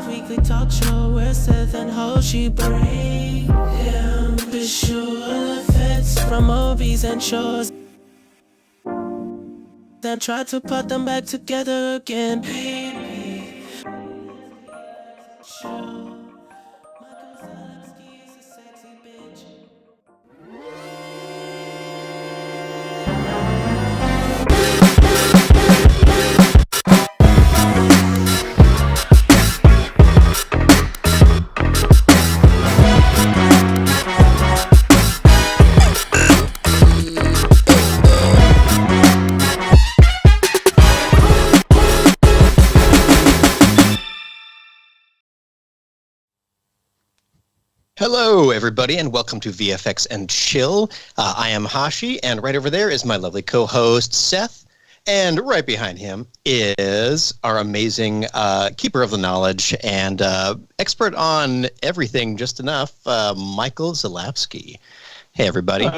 weekly talk show where Seth and Hashi break down visual effects from movies and shows, then try to put them back together again. Baby, show. Michael Zalewski is a sexy bitch. Hello, everybody, and welcome to VFX and Chill. I am Hashi, and right over there is my lovely co-host, Seth. And right behind him is our amazing keeper of the knowledge and expert on everything just enough, Michael Zalewski. Hey, everybody.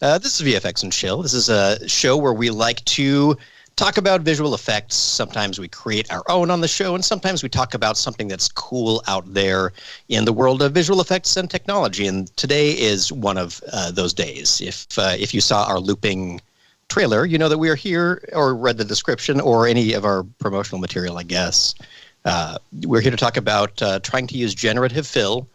This is VFX and Chill. This is a show where we like to talk about visual effects. Sometimes we create our own on the show, and sometimes we talk about something that's cool out there in the world of visual effects and technology. And today is one of those days. If you saw our looping trailer, you know that we are here, or read the description, or any of our promotional material, I guess. We're here to talk about trying to use Generative Fill,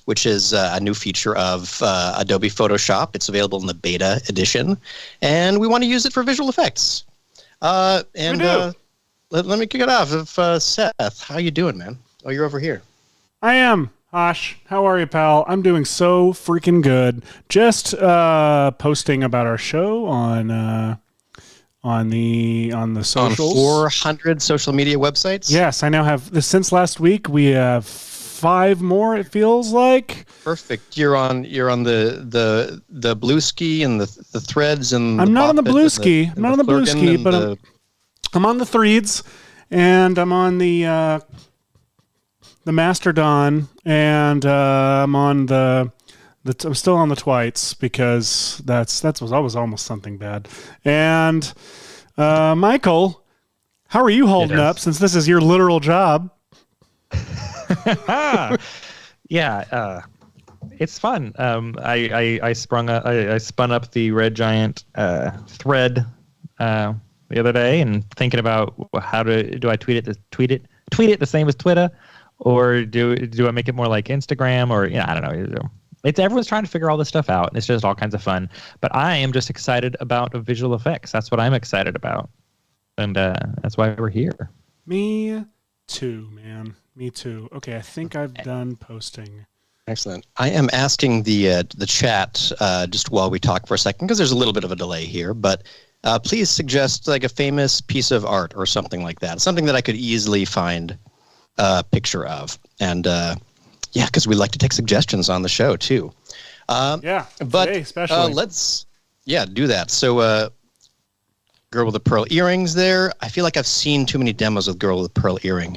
which is a new feature of Adobe Photoshop. It's available in the beta edition, and we want to use it for visual effects. Let me kick it off. Seth, how you doing, man? Oh, you're over here. I am. Hosh, how are you, pal? I'm doing so freaking good. Just posting about our show on the socials. On 400 social media websites? Yes, I now have. Since last week, we have 5 more. It feels like. Perfect. You're on the blue ski and the threads and. I'm not on the blue ski. I'm not on the blue ski, but I'm on the threads, and I'm on the Mastodon, and I'm on I'm still on the Twites because that was almost something bad. And Michael, how are you holding up since this is your literal job? Yeah, it's fun. I spun up the Red Giant thread the other day, and thinking about do I tweet it the same as Twitter, or do I make it more like Instagram, or I don't know. Everyone's trying to figure all this stuff out, and it's just all kinds of fun. But I am just excited about visual effects. That's what I'm excited about, and that's why we're here. Me too, man. Me too. Okay, I think I've done posting. Excellent. I am asking the chat just while we talk for a second, because there's a little bit of a delay here, but please suggest like a famous piece of art or something like that, something that I could easily find a picture of. And because we like to take suggestions on the show too. But today especially. Let's do that. So girl with the pearl earrings there. I feel like I've seen too many demos of girl with the pearl earring.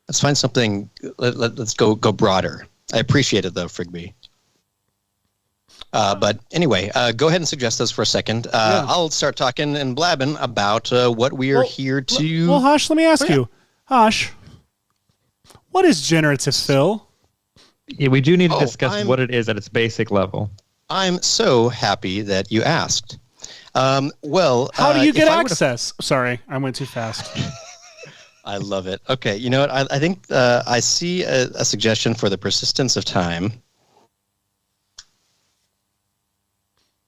Let's find something. Let's go broader. I appreciate it though, Frigby. But anyway, go ahead and suggest those for a second. I'll start talking and blabbing about what we are here to. Well, Hosh, let me ask you, Hosh, what is Generative Fill? Yeah, we do need to discuss what it is at its basic level. I'm so happy that you asked. How do you get access? Sorry, I went too fast. I love it. Okay, you know what? I think I see a suggestion for the persistence of time.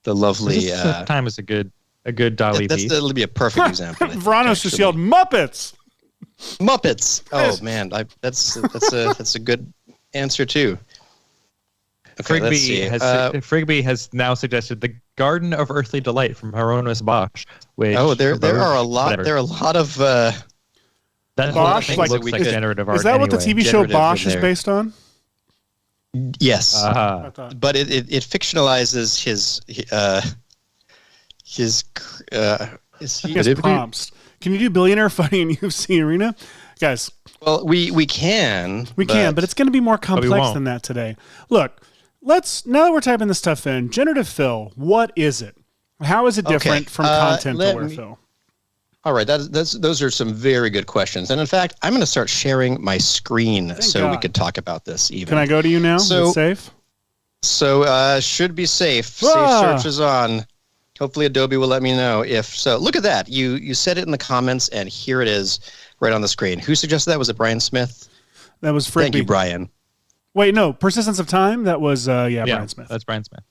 The lovely time is a good Dali piece. That'll be a perfect example. Vranos just yelled Muppets. Muppets. Oh man, that's a good answer too. Okay, Frigby has now suggested the Garden of Earthly Delight from Hieronymus Bosch. Which there are a lot. Whatever. There are a lot of. That Bosch looks like generative art. Is that what the TV show Bosch is based on? Yes, but it fictionalizes his prompts. Can you do Billionaire Funny in UFC Arena, guys? Well, we can, but it's going to be more complex than that today. Look, now that we're typing this stuff in, Generative Fill, what is it? How is it different from content-aware fill? All right, those are some very good questions. And in fact, I'm going to start sharing my screen so we could talk about this even. Can I go to you now? So, it's safe? So should be safe. Safe search is on. Hopefully Adobe will let me know if so. Look at that. You said it in the comments, and here it is right on the screen. Who suggested that? Was it Brian Smith? That was Frigby. Thank you, Brian. Wait, no. Persistence of Time? That was, Brian Smith. That's Brian Smith.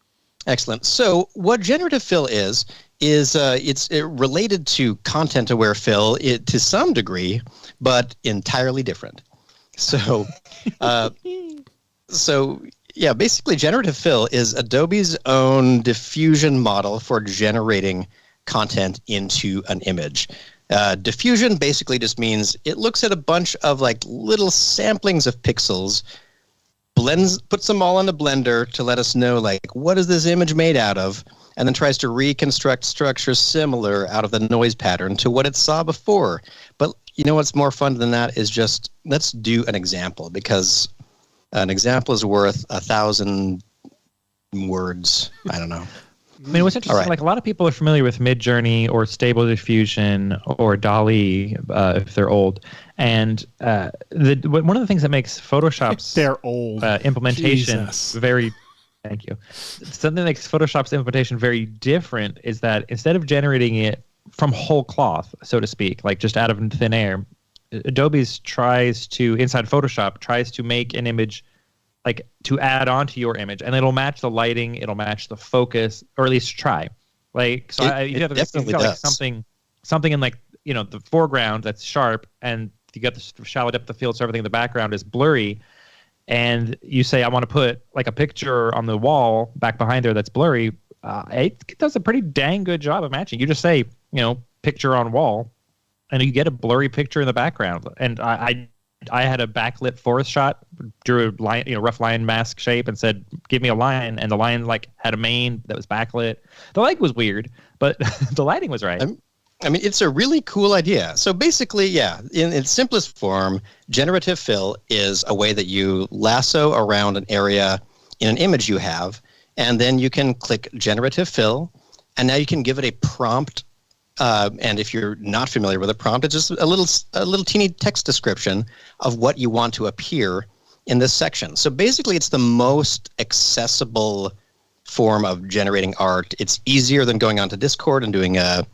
Excellent. So what generative fill is it's related to content-aware fill to some degree, but entirely different. So, yeah, basically generative fill is Adobe's own diffusion model for generating content into an image. Diffusion basically just means it looks at a bunch of like little samplings of pixels, puts them all in a blender to let us know like what is this image made out of, and then tries to reconstruct structures similar out of the noise pattern to what it saw before. But you know what's more fun than that is just let's do an example, because an example is worth 1,000 words. I don't know. I mean, what's interesting, like a lot of people are familiar with Midjourney or Stable Diffusion or DALL-E if they're old. And one of the things that makes Photoshop's implementation very, thank you. Something that makes Photoshop's implementation very different is that instead of generating it from whole cloth, so to speak, like just out of thin air, Adobe's inside Photoshop tries to make an image like to add on to your image, and it'll match the lighting, it'll match the focus, or at least try. Like, so you have like something in like, you know, the foreground that's sharp, and you got the shallow depth of field, so everything in the background is blurry. And you say, I want to put like a picture on the wall back behind there that's blurry. It does a pretty dang good job of matching. You just say, you know, picture on wall, and you get a blurry picture in the background. And I had a backlit forest shot, drew a line, you know, rough line mask shape, and said, "Give me a line." And the line like had a mane that was backlit. The light was weird, but the lighting was right. I mean, it's a really cool idea. So basically, yeah, in its simplest form, generative fill is a way that you lasso around an area in an image you have, and then you can click generative fill, and now you can give it a prompt. And if you're not familiar with a prompt, it's just a little teeny text description of what you want to appear in this section. So basically, it's the most accessible form of generating art. It's easier than going onto Discord and doing a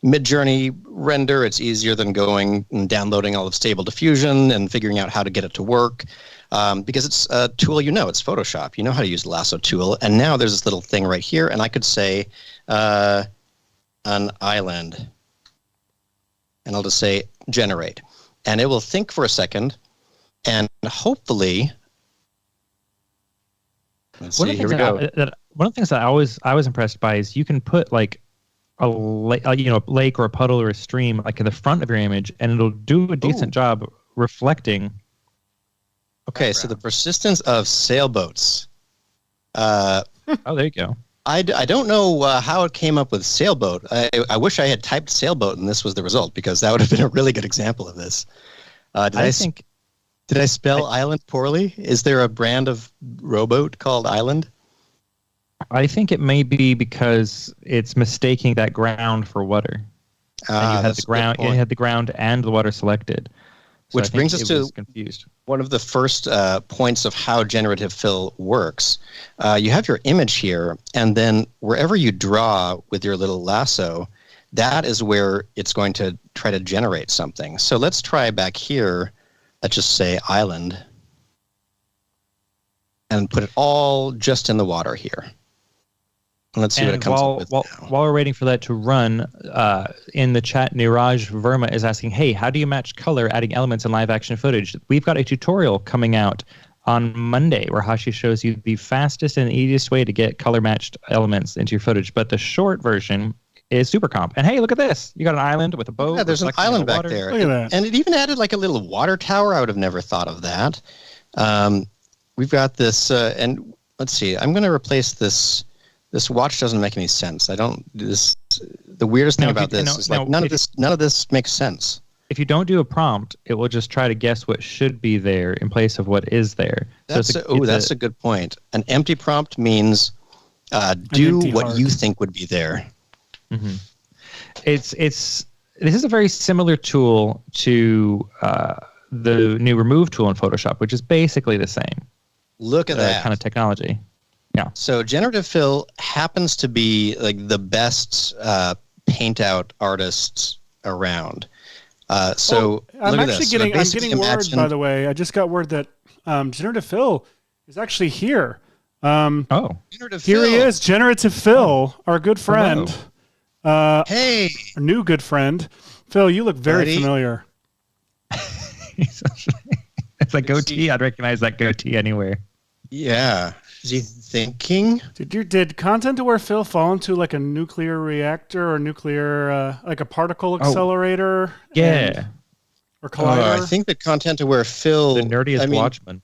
Midjourney render. It's easier than going and downloading all of Stable Diffusion and figuring out how to get it to work. Because it's a tool, it's Photoshop. You know how to use the lasso tool. And now there's this little thing right here, and I could say an island, and I'll just say generate, and it will think for a second, and hopefully, One of the things that I was impressed by is you can put like a lake or a puddle or a stream like in the front of your image, and it'll do a decent job reflecting. Okay, so the persistence of sailboats. Oh, there you go. I don't know how it came up with sailboat. I wish I had typed sailboat and this was the result, because that would have been a really good example of this. Did I spell island poorly? Is there a brand of rowboat called Island? I think it may be because it's mistaking that ground for water. And you had the ground and the water selected. So Which brings us to confused. One of the first points of how generative fill works. You have your image here, and then wherever you draw with your little lasso, that is where it's going to try to generate something. So let's try back here. Let's just say island, and put it all just in the water here. And let's see what it comes up with now. While we're waiting for that to run, in the chat, Niraj Verma is asking, hey, how do you match color adding elements in live action footage? We've got a tutorial coming out on Monday where Hashi shows you the fastest and easiest way to get color matched elements into your footage. But the short version is super comp. And hey, look at this. You got an island with a boat. Yeah, there's an island back there. Look at that. And it even added like a little water tower. I would have never thought of that. We've got this, and let's see. I'm going to replace this. This watch doesn't make any sense. The weirdest thing about this is like none of this makes sense. If you don't do a prompt, it will just try to guess what should be there in place of what is there. That's a good point. An empty prompt means do what you think would be there. Mm-hmm. It's this is a very similar tool to the new remove tool in Photoshop, which is basically the same. Look at that kind of technology. Yeah. So Generative Fill happens to be like the best paint out artists around. I'm look at actually this. I'm getting word, by the way. I just got word that Generative Fill is actually here. Generative Here Fill. he is, Generative Fill, our good friend. Hey, our new good friend. Phil, you look very Buddy. familiar. It's a goatee. I'd recognize that goatee anywhere. yeah. Is he thinking? Did Content Aware Phil fall into like a nuclear reactor or nuclear like a particle accelerator? Yeah. Or collider? I think that Content Aware Phil, The nerdiest watchman.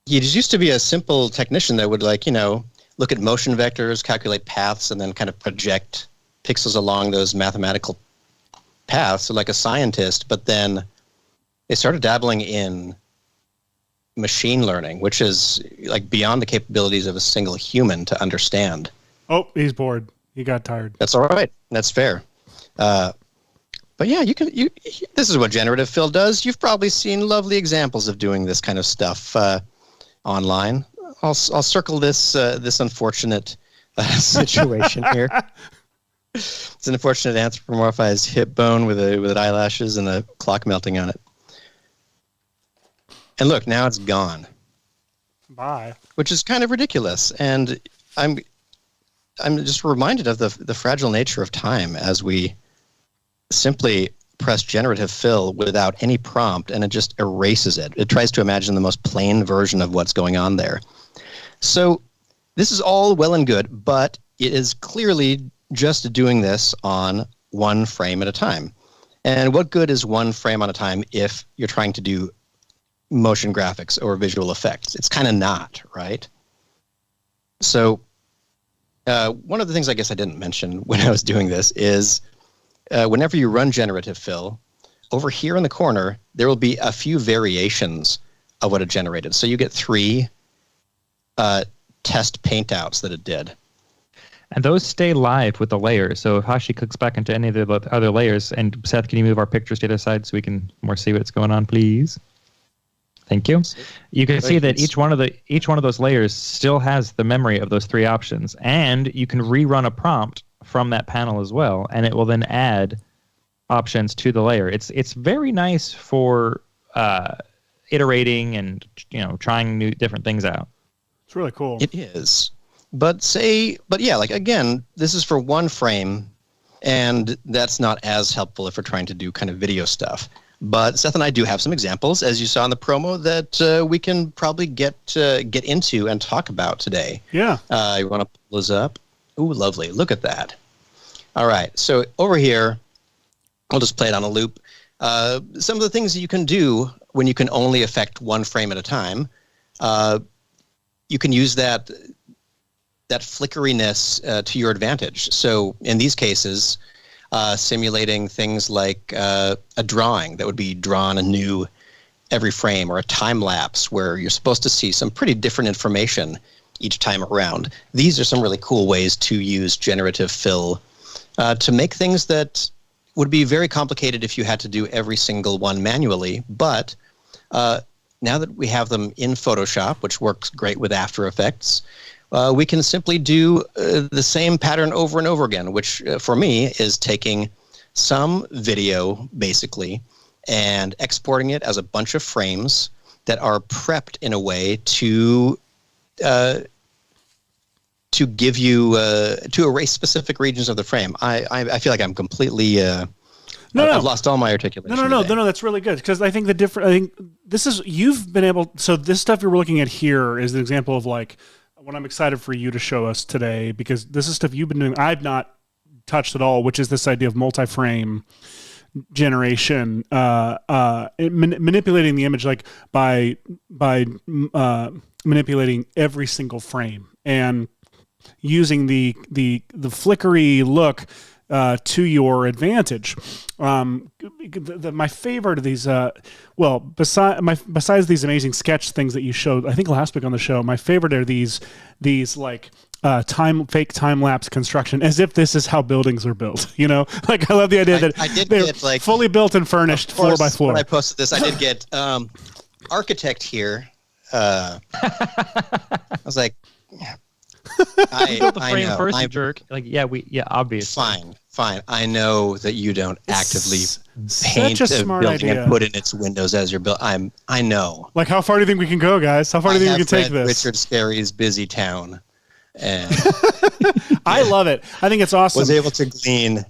he just used to be a simple technician that would look at motion vectors, calculate paths, and then kind of project pixels along those mathematical paths, so like a scientist. But then they started dabbling in machine learning, which is like beyond the capabilities of a single human to understand. Oh, he's bored. He got tired. That's all right. That's fair. But yeah, this is what Generative Fill does. You've probably seen lovely examples of doing this kind of stuff online. I'll circle this unfortunate situation here. It's an unfortunate anthropomorphized hip bone with eyelashes and a clock melting on it. And look, now it's gone. Bye. Which is kind of ridiculous. And I'm just reminded of the fragile nature of time as we simply press Generative Fill without any prompt, and it just erases it. It tries to imagine the most plain version of what's going on there. So this is all well and good, but it is clearly just doing this on one frame at a time. And what good is one frame at a time if you're trying to do motion graphics or visual effects? It's kind of not, right? So one of the things I guess I didn't mention when I was doing this is whenever you run Generative Fill, over here in the corner, there will be a few variations of what it generated. So you get 3 test paint outs that it did. And those stay live with the layers. So if Hashi clicks back into any of the other layers, and Seth, can you move our pictures to the other side so we can more see what's going on, please? Thank you. You can see that each one of those layers still has the memory of those 3 options, and you can rerun a prompt from that panel as well, and it will then add options to the layer. It's very nice for iterating and trying new different things out. It's really cool. It is. But yeah, like again, this is for one frame, and that's not as helpful if we're trying to do kind of video stuff. But Seth and I do have some examples, as you saw in the promo, that we can probably get into and talk about today. Yeah. You want to pull those up? Ooh, lovely. Look at that. All right. So over here, I'll just play it on a loop. Some of the things that you can do when you can only affect one frame at a time, you can use that flickeriness to your advantage. So in these cases, simulating things like a drawing that would be drawn anew every frame, or a time lapse where you're supposed to see some pretty different information each time around. These are some really cool ways to use Generative Fill to make things that would be very complicated if you had to do every single one manually. But now that we have them in Photoshop, which works great with After Effects, we can simply do the same pattern over and over again, which for me is taking some video, basically, and exporting it as a bunch of frames that are prepped in a way to give you to erase specific regions of the frame. I feel like I'm completely I've lost all my articulation. No. That's really good, because I think I think this is, you've been able. So this stuff you're looking at here is an example of like what I'm excited for you to show us today, because this is stuff you've been doing I've not touched at all, which is this idea of multi-frame generation, manipulating the image like by manipulating every single frame and using the flickery look to your advantage. My favorite of these, besides these amazing sketch things that you showed, I think last week on the show, my favorite are these like fake time lapse construction, as if this is how buildings are built. You know, like I love the idea that I did they're get, like, fully built and furnished of course, floor by floor. When I posted this, I did get architect here. I was like, I Built the frame know, first, you jerk. Like, obviously. Fine. I know that you don't actively paint such a a smart building idea. and put in its windows as your build. I know. Like, how far do you think we can go, guys? How far do you think we can take this? Richard Scarry's Busy Town, and I love it. I think it's awesome. was able to glean.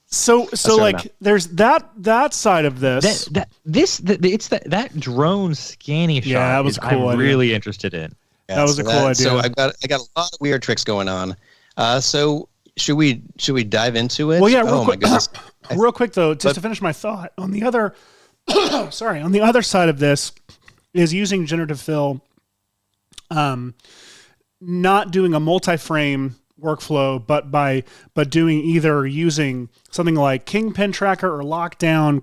So like, there's that side of this. That drone scanning shot. Yeah, that was a cool I'm idea. really interested in. That was a cool idea. So I got a lot of weird tricks going on. So should we dive into it? Well, yeah. Oh my goodness. Real quick though, just to finish my thought on the other, on the other side of this is using generative fill, not doing a multi-frame workflow, but doing either using something like Kingpin Tracker or Lockdown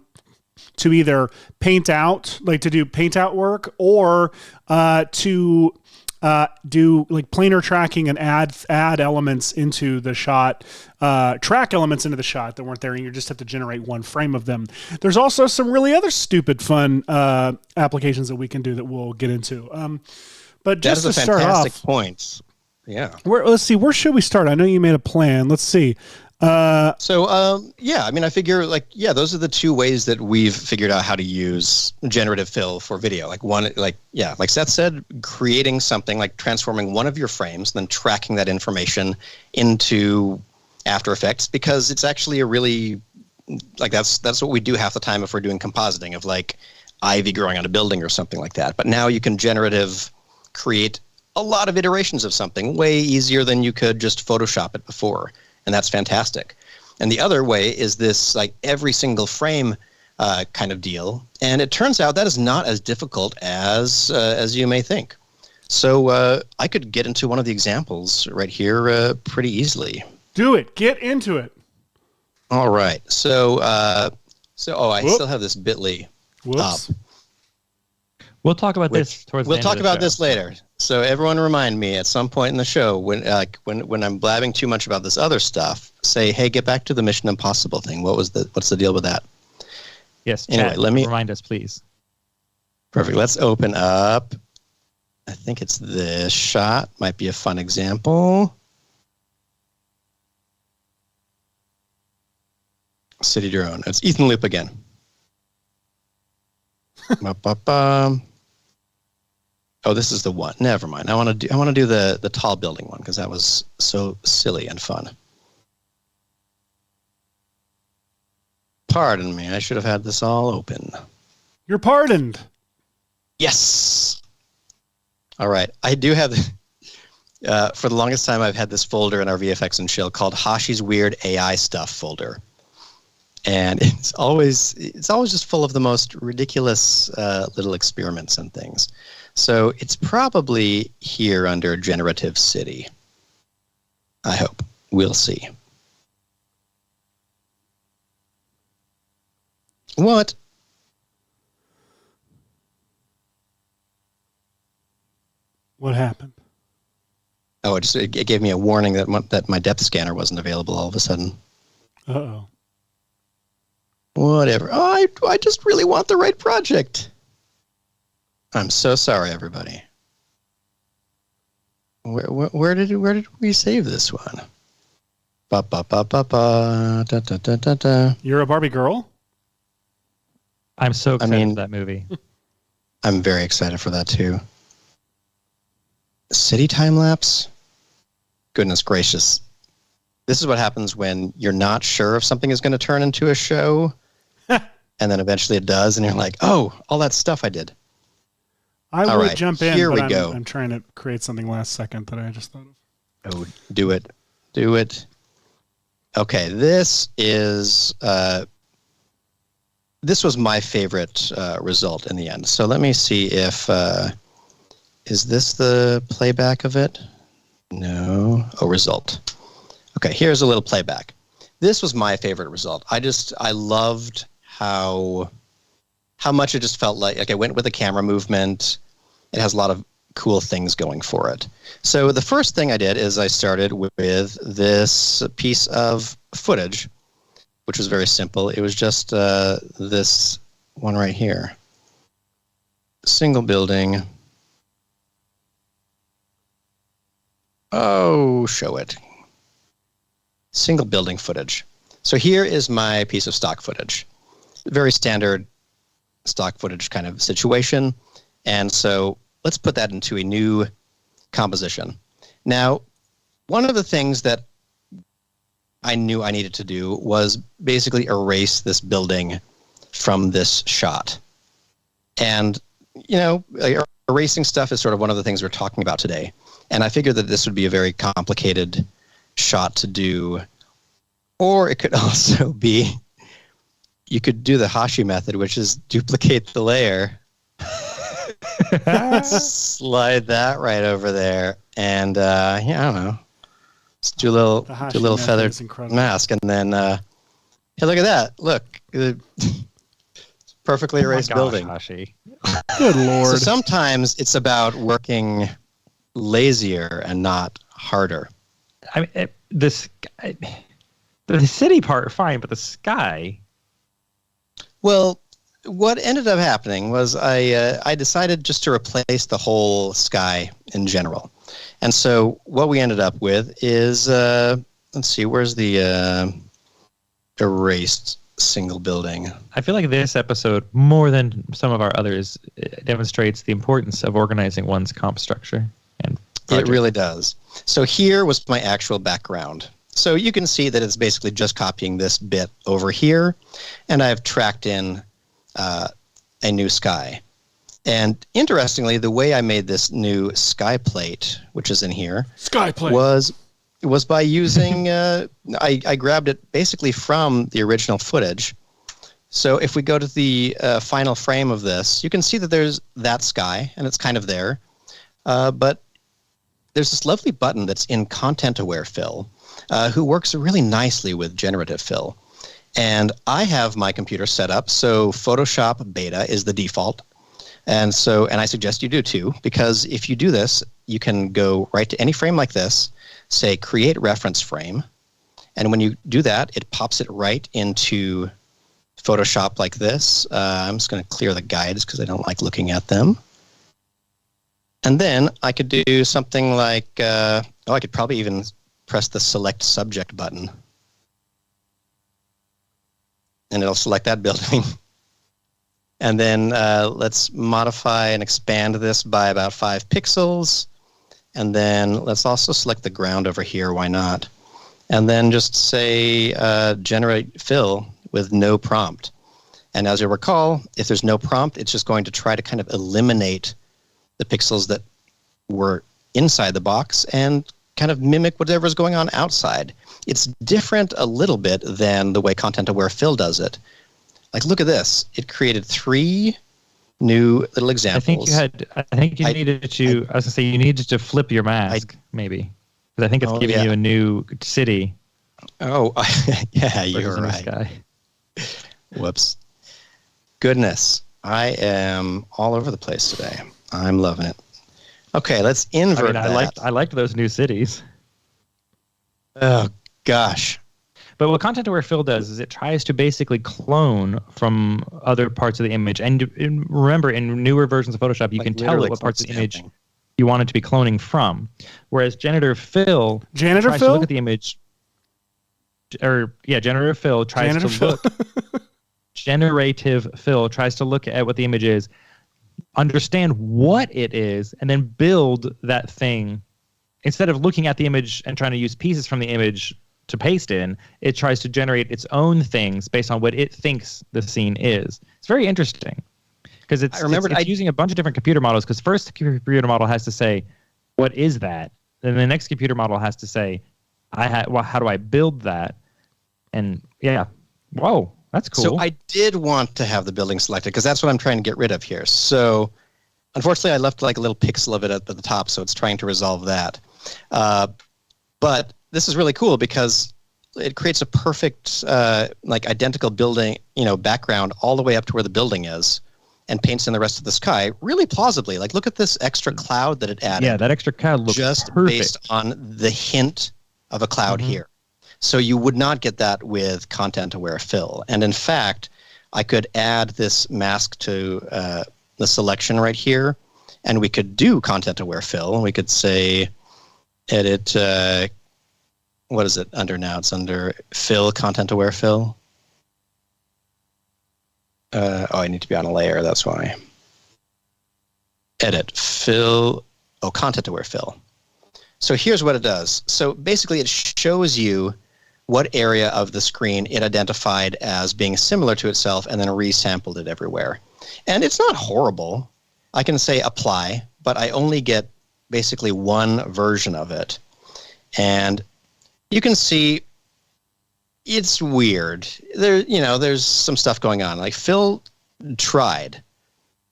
to either paint out, like to do paint out work, or to do like planar tracking and add elements into the shot, track elements into the shot that weren't there, and you just have to generate one frame of them. There's also some really other stupid fun applications that we can do that we'll get into. But just that is to a start fantastic off, point. Yeah. let's see, where should we start? I know you made a plan. Let's see. I mean, I figure those are the two ways that we've figured out how to use generative fill for video. Like Seth said, creating something, like transforming one of your frames, then tracking that information into After Effects, because it's actually a really, like, that's what we do half the time if we're doing compositing of like ivy growing on a building or something like that. But now you can generative create a lot of iterations of something way easier than you could just Photoshop it before. And that's fantastic. And the other way is this, like, every single frame kind of deal. And it turns out that is not as difficult as you may think. So I could get into one of the examples right here pretty easily. Do it. Get into it. All right. So I still have this bit.ly up. We'll talk about this towards the end of the show. This later. So everyone remind me at some point in the show when I'm blabbing too much about this other stuff, say, hey, get back to the Mission Impossible thing. What's the deal with that? Yes. Anyway, Chad, let me remind us, please. Perfect. Let's open up. I think it's this shot. Might be a fun example. City drone. It's Ethan Loop again. Oh, this is the one. Never mind. I want to do the tall building one because that was so silly and fun. Pardon me. I should have had this all open. You're pardoned. Yes. All right. I do have. For the longest time, I've had this folder in our VFX and Chill called Hashi's Weird AI Stuff folder. And it's always just full of the most ridiculous little experiments and things. So it's probably here under Generative City. I hope. We'll see. What? What happened? Oh, it gave me a warning that my depth scanner wasn't available all of a sudden. Uh-oh. Whatever. Oh, I just really want the right project. I'm so sorry, everybody. Where did we save this one? Ba ba ba ba ba da da da da da. You're a Barbie girl? I'm so excited for that movie. I'm very excited for that too. City time lapse? Goodness gracious. This is what happens when you're not sure if something is going to turn into a show, and then eventually it does, and you're like, oh, all that stuff I did. I would jump in, here but we go. I'm trying to create something last second that I just thought of. Oh, do it. Do it. Okay, this was my favorite result in the end. So let me see if, is this the playback of it? No. Oh, result. Okay, here's a little playback. This was my favorite result. I loved how much it just felt like I went with the camera movement. It has a lot of cool things going for it. So the first thing I did is I started with this piece of footage, which was very simple. It was just this one right here. Single building. Oh, show it. Single building footage. So here is my piece of stock footage. Very standard stock footage kind of situation. And so let's put that into a new composition. Now, one of the things that I knew I needed to do was basically erase this building from this shot. And, you know, erasing stuff is sort of one of the things we're talking about today. And I figured that this would be a very complicated shot to do. Or it could also be, you could do the Hashi method, which is duplicate the layer, slide that right over there, and yeah, I don't know, just do a little feathered mask, and then hey, look at that! Look, perfectly erased building. Hashi. Good Lord. So sometimes it's about working lazier and not harder. I mean, the city part, fine, but the sky. Well, what ended up happening was I decided just to replace the whole sky in general. And so what we ended up with is, let's see, where's the erased single building? I feel like this episode, more than some of our others, demonstrates the importance of organizing one's comp structure. And it really does. So here was my actual background. So you can see that it's basically just copying this bit over here, and I've tracked in a new sky. And interestingly, the way I made this new sky plate, which is in here, was by using, I grabbed it basically from the original footage. So if we go to the final frame of this, you can see that there's that sky, and it's kind of there. But there's this lovely button that's in Content-Aware Fill, who works really nicely with Generative Fill. And I have my computer set up so Photoshop Beta is the default. And I suggest you do too, because if you do this, you can go right to any frame like this, say create reference frame. And when you do that, it pops it right into Photoshop like this. I'm just going to clear the guides because I don't like looking at them. And then I could do something like, I could probably even press the select subject button. And it'll select that building. And then let's modify and expand this by about 5 pixels. And then let's also select the ground over here. Why not? And then just say generate fill with no prompt. And as you recall, if there's no prompt, it's just going to try to kind of eliminate the pixels that were inside the box and kind of mimic whatever's going on outside. It's different a little bit than the way Content-Aware Fill does it. Like, look at this. It created 3 new little examples. I think you needed to flip your mask, maybe. Because I think it's giving you a new city. Oh, yeah, you're right. Whoops. Goodness. I am all over the place today. I'm loving it. Okay, let's invert that. I liked those new cities. Oh, gosh. But what Content-Aware Fill does is it tries to basically clone from other parts of the image. And remember, in newer versions of Photoshop, you can tell it what parts of the image you want it to be cloning from. Whereas Generative Fill tries to look at the image. Generative Fill tries to look. Generative Fill tries to look at what the image is, understand what it is, and then build that thing. Instead of looking at the image and trying to use pieces from the image to paste in, it tries to generate its own things based on what it thinks the scene is. It's very interesting because it's using a bunch of different computer models, because first the computer model has to say, what is that? Then the next computer model has to say, how do I build that? And yeah, whoa. That's cool. So I did want to have the building selected because that's what I'm trying to get rid of here. So unfortunately, I left like a little pixel of it at the top, so it's trying to resolve that. But this is really cool because it creates a perfect, identical building, background all the way up to where the building is. and paints in the rest of the sky really plausibly. Like, look at this extra cloud that it added. Yeah, that extra cloud looks just perfect. based on the hint of a cloud here. So you would not get that with content-aware fill. And in fact, I could add this mask to the selection right here, and we could do content-aware fill. We could say, edit, what is it under now? It's under fill, content-aware fill. I need to be on a layer, that's why. Edit, fill, content-aware fill. So here's what it does. So basically it shows you what area of the screen it identified as being similar to itself and then resampled it everywhere. And it's not horrible. I can say apply, but I only get basically one version of it. And you can see it's weird. There's some stuff going on. Like Phil tried,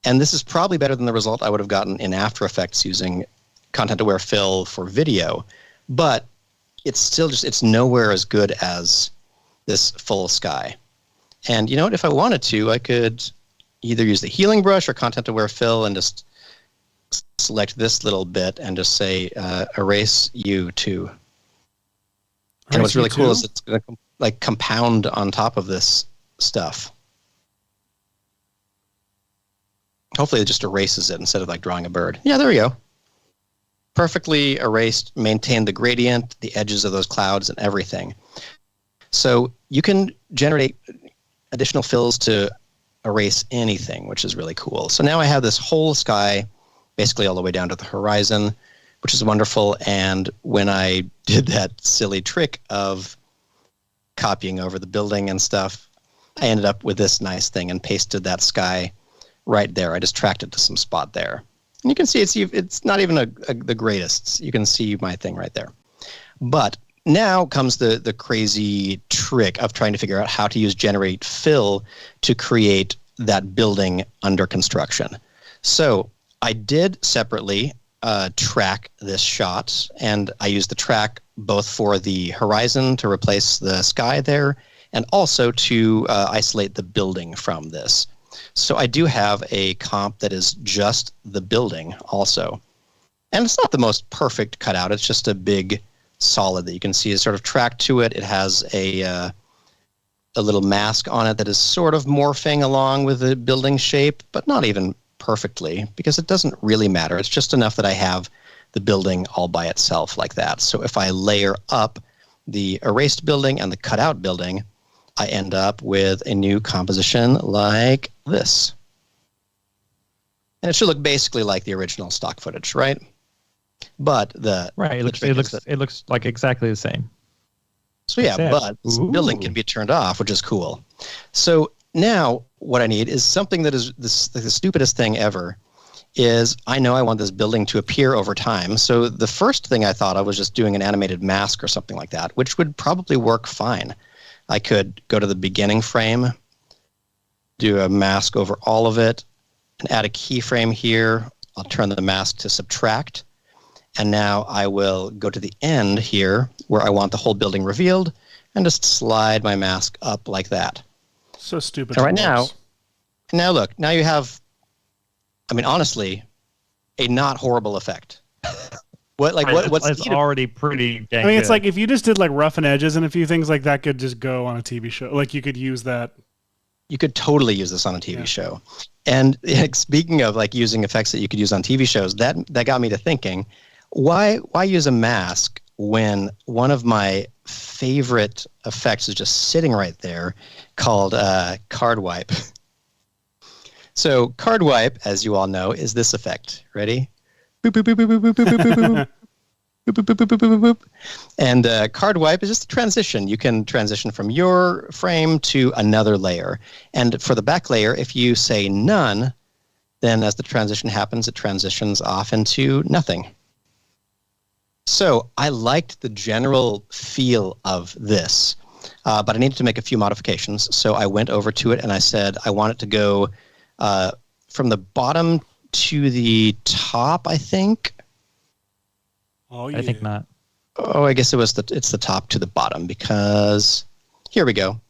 and this is probably better than the result I would have gotten in After Effects using content-aware fill for video, but it's still it's nowhere as good as this full sky. And you know what? If I wanted to, I could either use the healing brush or content-aware fill and just select this little bit and just say erase you too. And what's really cool is it's going to like compound on top of this stuff. Hopefully it just erases it instead of like drawing a bird. Yeah, there we go. Perfectly erased, maintained the gradient, the edges of those clouds and everything. So you can generate additional fills to erase anything, which is really cool. So now I have this whole sky basically all the way down to the horizon, which is wonderful. And when I did that silly trick of copying over the building and stuff, I ended up with this nice thing and pasted that sky right there. I just tracked it to some spot there. And you can see it's not even the greatest. You can see my thing right there. But now comes the crazy trick of trying to figure out how to use Generate Fill to create that building under construction. So I did separately track this shot, and I used the track both for the horizon to replace the sky there, and also to isolate the building from this. So I do have a comp that is just the building also. And it's not the most perfect cutout. It's just a big solid that you can see is sort of tracked to it. It has a little mask on it that is sort of morphing along with the building shape, but not even perfectly, because it doesn't really matter. It's just enough that I have the building all by itself like that. So if I layer up the erased building and the cutout building, I end up with a new composition like this. And it should look basically like the original stock footage, right? But it looks like exactly the same. So yeah, but this building can be turned off, which is cool. So now what I need is something that is the stupidest thing ever. Is I know I want this building to appear over time. So the first thing I thought of was just doing an animated mask or something like that, which would probably work fine. I could go to the beginning frame, do a mask over all of it, and add a keyframe here. I'll turn the mask to subtract. And now I will go to the end here where I want the whole building revealed and just slide my mask up like that. So stupid. So right now look, now you have, I mean, honestly, a not horrible effect. It's already pretty dang I mean, it's good. like if you just did like rough and edges and a few things like that could just go on a TV show. Like you could use that. You could totally use this on a TV show. And speaking of like using effects that you could use on TV shows, that got me to thinking, why use a mask when one of my favorite effects is just sitting right there called card wipe? So card wipe, as you all know, is this effect. Ready? Boop, boop, boop, boop, boop, boop, boop, boop, boop. Boop, boop, boop, boop, boop, boop. And card wipe is just a transition. You can transition from your frame to another layer. And for the back layer, if you say none, then as the transition happens, it transitions off into nothing. So I liked the general feel of this, but I needed to make a few modifications. So I went over to it and I said I want it to go from the bottom to the top, I think. Oh, yeah. I think not. Oh, I guess it's the top to the bottom because here we go.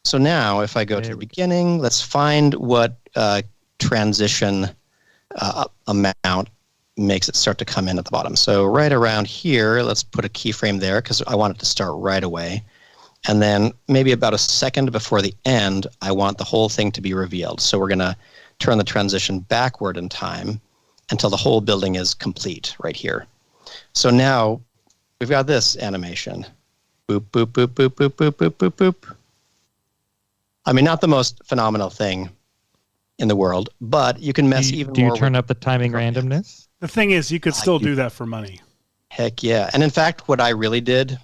So now if I go to the beginning, let's find what transition amount makes it start to come in at the bottom. So right around here, let's put a keyframe there because I want it to start right away. And then maybe about a second before the end, I want the whole thing to be revealed. So we're going to turn the transition backward in time until the whole building is complete right here. So now we've got this animation. Boop, boop, boop, boop, boop, boop, boop, boop, boop. I mean, not the most phenomenal thing in the world, but you can mess even more. Do you turn up the timing randomness? The thing is, you could still do that for money. Heck yeah. And in fact, what I really did,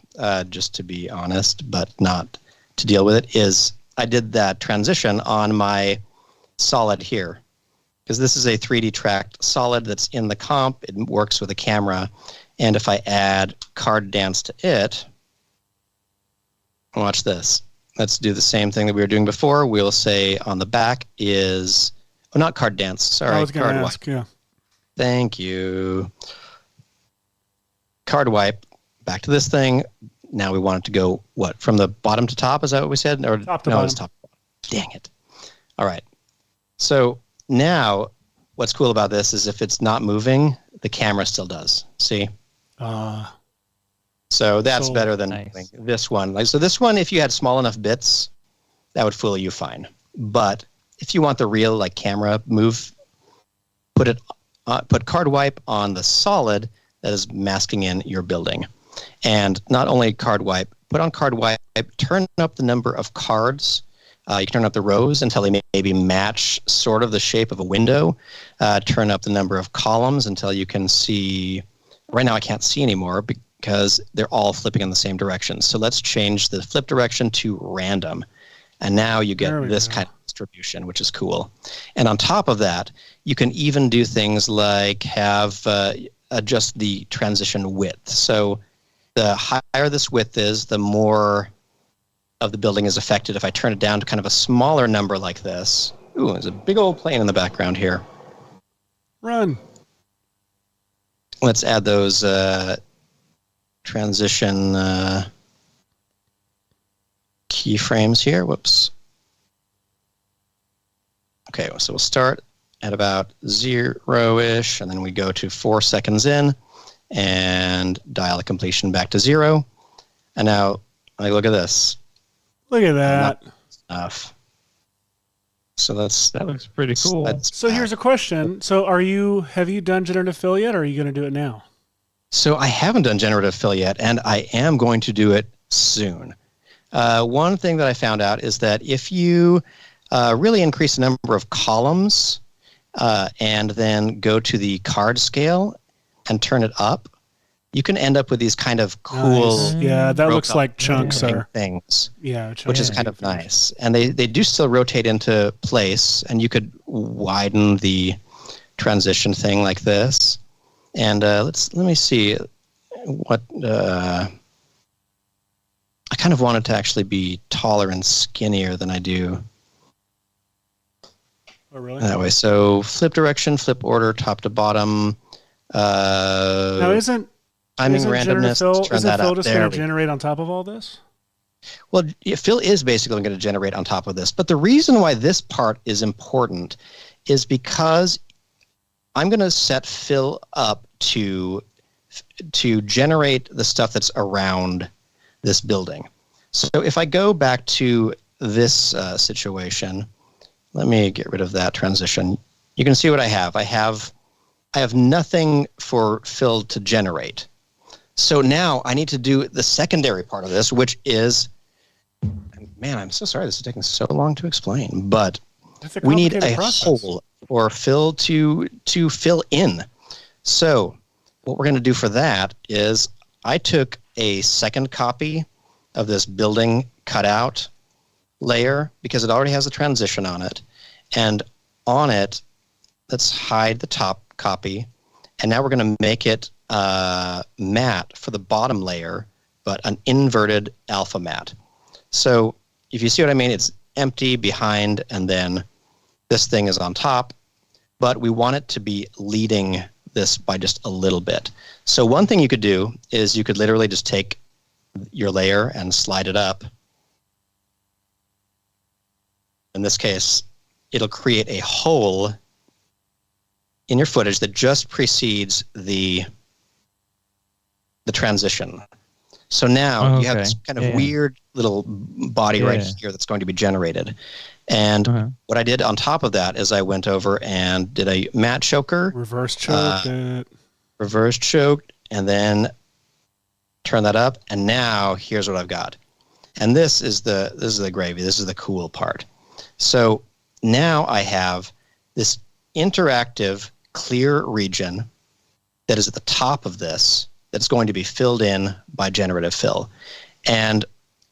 just to be honest, but not to deal with it, is I did that transition on my solid here. Because this is a 3D tracked solid that's in the comp. It works with a camera. And if I add card dance to it, watch this. Let's do the same thing that we were doing before. We'll say on the back is, oh, not card dance. Sorry, I was going card to wipe. ask, yeah. Thank you. Card wipe. Back to this thing. Now we want it to go, what, from the bottom to top? Is that what we said? Or Top to no, bottom. it's top to bottom. Dang it. All right. So now what's cool about this is if it's not moving, the camera still does. See? So that's better than nice. this one. Like, so this one, if you had small enough bits, that would fool you fine. But if you want the real like camera move, put card wipe on the solid that is masking in your building. And not only card wipe, put on card wipe, turn up the number of cards. You can turn up the rows until they maybe match sort of the shape of a window. Turn up the number of columns until you can see. Right now I can't see anymore because they're all flipping in the same direction. So let's change the flip direction to random. And now you get this kind of distribution, which is cool. And on top of that, you can even do things like have adjust the transition width. So the higher this width is, the more of the building is affected. If I turn it down to kind of a smaller number like this, ooh, there's a big old plane in the background here. Run. Let's add those transition keyframes here. Whoops. Okay, so we'll start at about 0-ish, and then we go to 4 seconds in and dial the completion back to 0. And now, like, look at this. Look at that. Enough. So that looks pretty cool. So here's a question. So have you done Generative Fill yet, or are you going to do it now? So I haven't done Generative Fill yet, and I am going to do it soon. One thing that I found out is that if you really increase the number of columns and then go to the card scale and turn it up, you can end up with these kind of cool, Nice. Yeah, that looks like chunks are things. Yeah, chunks which is kind of nice. And they do still rotate into place, and you could widen the transition thing like this. And let me see what I kind of want it to actually be taller and skinnier than I do. Oh, really? That way. So flip direction, flip order, top to bottom. Now isn't randomness. Fill, Turn isn't that Fill up. just going to generate on top of all this? Well, Fill is basically going to generate on top of this. But the reason why this part is important is because I'm going to set Fill up to generate the stuff that's around this building. So if I go back to this situation, let me get rid of that transition. You can see what I have. I have nothing for Fill to generate. So now I need to do the secondary part of this, which is, man, I'm so sorry this is taking so long to explain, but we need a hole for Fill to fill in. So what we're going to do for that is I took a second copy of this building cutout layer because it already has a transition on it. And on it, let's hide the top copy. And now we're going to make it matte for the bottom layer, but an inverted alpha matte. So if you see what I mean, it's empty behind, and then this thing is on top. But we want it to be leading this by just a little bit. So one thing you could do is you could literally just take your layer and slide it up in this case, it'll create a hole in your footage that just precedes the transition. So now you have this kind of weird little body right here that's going to be generated. And what I did on top of that is I went over and did a matte choker. Reverse choked it. Reverse choked, and then turn that up. And now here's what I've got. And this is the gravy. This is the cool part. So now I have this interactive clear region that is at the top of this that's going to be filled in by generative fill. And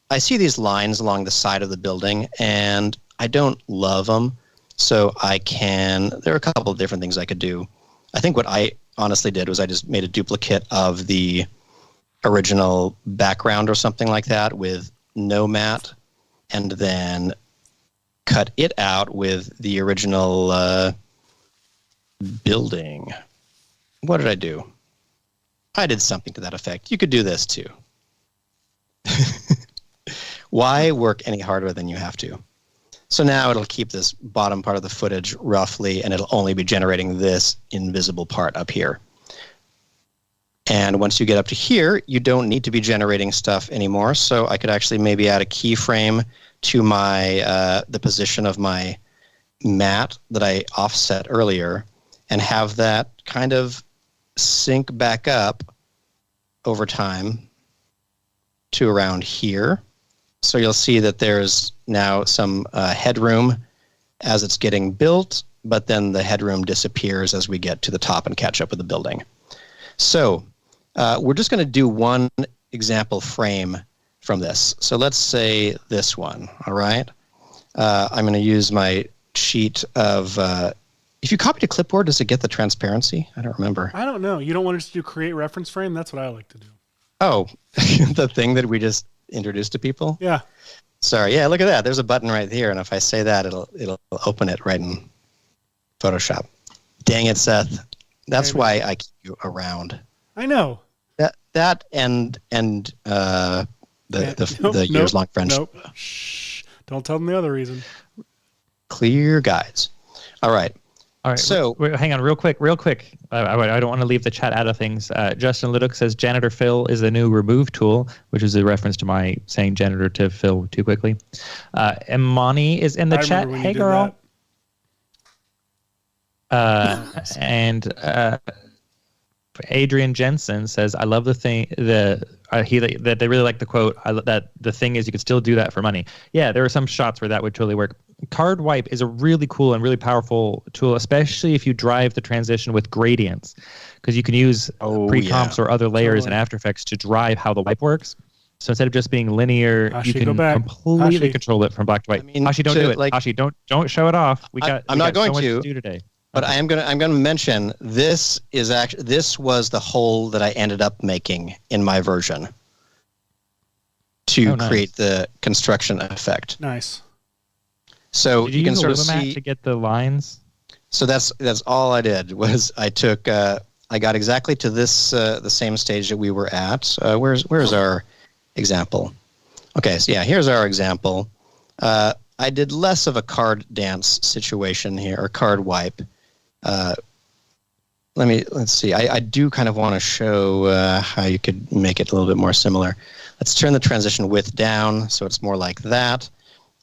I see these lines along the side of the building, and I don't love them. So there are a couple of different things I could do. I think what I honestly did was I just made a duplicate of the original background or something like that with no matte, and then cut it out with the original building. What did I do? I did something to that effect. You could do this too. Why work any harder than you have to? So now it'll keep this bottom part of the footage roughly, and it'll only be generating this invisible part up here. And once you get up to here, you don't need to be generating stuff anymore. So I could actually maybe add a keyframe to my the position of my matte that I offset earlier, and have that kind of sync back up over time to around here. So you'll see that there's now some headroom as it's getting built, but then the headroom disappears as we get to the top and catch up with the building. So we're just going to do one example frame from this. So let's say this one, all right? I'm going to use my sheet of... if you copy to clipboard, does it get the transparency? I don't remember. I don't know. You don't want us to do create reference frame? That's what I like to do. Oh, the thing that we just introduced to people? Yeah. Sorry. Yeah, look at that. There's a button right here, and if I say that, it'll open it right in Photoshop. Dang it, Seth. That's why I keep you around. I know. That and the years-long friendship. Nope. Shh. Don't tell them the other reason. Clear guides. All right. All right. So hang on, real quick. I don't want to leave the chat out of things. Justin Liddick says Generative Fill is the new remove tool, which is a reference to my saying generative fill too quickly. Imani is in the chat. Hey, girl. And Adrian Jensen says, "I love the thing. That they really like the quote. That the thing is, you could still do that for money. Yeah, there are some shots where that would totally work. Card wipe is a really cool and really powerful tool, especially if you drive the transition with gradients, because you can use pre-comps or other layers in After Effects to drive how the wipe works. So instead of just being linear, you can completely control it from black to white. I mean, Hashi, don't do it. Hashi, don't show it off. I'm not going so to much to do today. But I'm gonna mention this was the hole that I ended up making in my version to create the construction effect. Nice. So did you can sort of see to get the lines. So that's all I did was I took I got exactly to this the same stage that we were at. Where's our example? Okay, so yeah, here's our example. I did less of a card dance situation here, or card wipe. Let's see. I do kind of want to show how you could make it a little bit more similar. Let's turn the transition width down so it's more like that.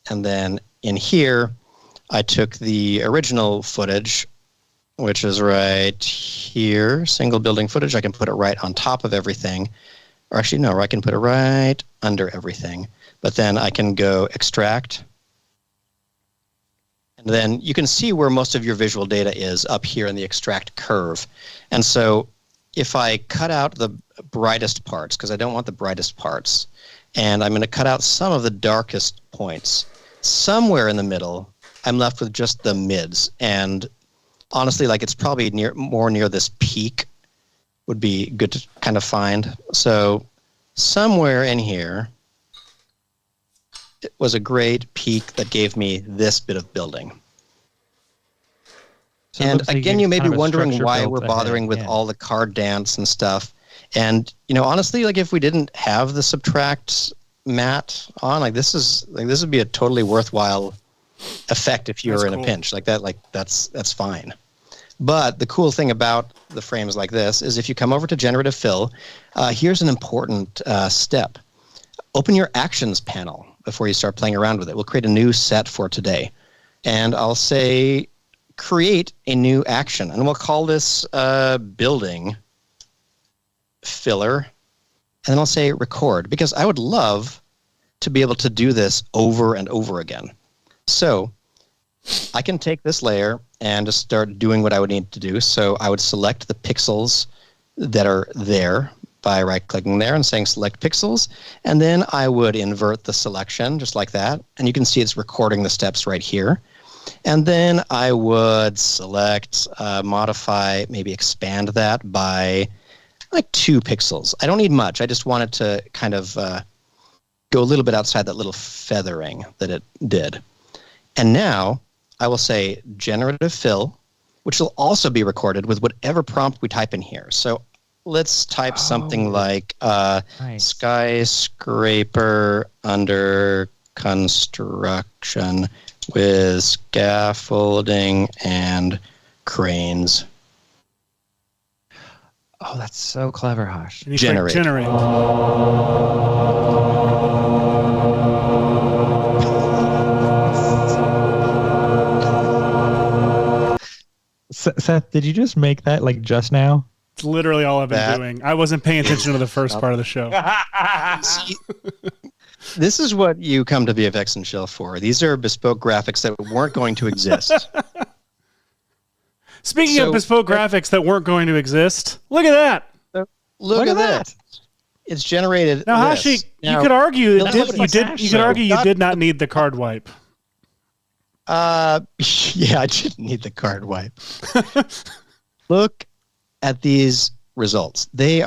And then in here, I took the original footage, which is right here, single building footage. I can put it right on top of everything. Or actually, no, I can put it right under everything. But then I can go extract. And then you can see where most of your visual data is up here in the extract curve. And so if I cut out the brightest parts, because I don't want the brightest parts, and I'm going to cut out some of the darkest points, somewhere in the middle, I'm left with just the mids. And honestly, like it's probably more near this peak would be good to kind of find. So somewhere in here, it was a great peak that gave me this bit of building. So and again, you may be wondering why we're bothering with all the card dance and stuff. And, honestly, like if we didn't have the subtract matte on, this would be a totally worthwhile effect if you're in cool. a pinch like that. Like that's fine. But the cool thing about the frames like this is if you come over to Generative Fill, here's an important step. Open your Actions panel before you start playing around with it. We'll create a new set for today. And I'll say, create a new action. And we'll call this Building Filler. And then I'll say record, because I would love to be able to do this over and over again. So I can take this layer and just start doing what I would need to do. So I would select the pixels that are there by right-clicking there and saying select pixels. And then I would invert the selection just like that. And you can see it's recording the steps right here. And then I would select, modify, maybe expand that by like 2 pixels. I don't need much. I just wanted to kind of go a little bit outside that little feathering that it did. And now I will say Generative Fill, which will also be recorded with whatever prompt we type in here. So let's type something like Nice. skyscraper under construction with scaffolding and cranes. Oh, that's so clever, Hosh. And you click Generate. Seth, did you just make that like just now? It's literally all I've been That- doing. I wasn't paying attention to the first part of the show. See, this is what you come to VFX and Chill for. These are bespoke graphics that weren't going to exist. Speaking So- of bespoke graphics that weren't going to exist, look at that. Look at that. It's generated. Now, this. Hashi, Now, you could argue no, it but did, you it's did. You could argue you not- did not need the card wipe. Yeah, I didn't need the card wipe. Look at these results. They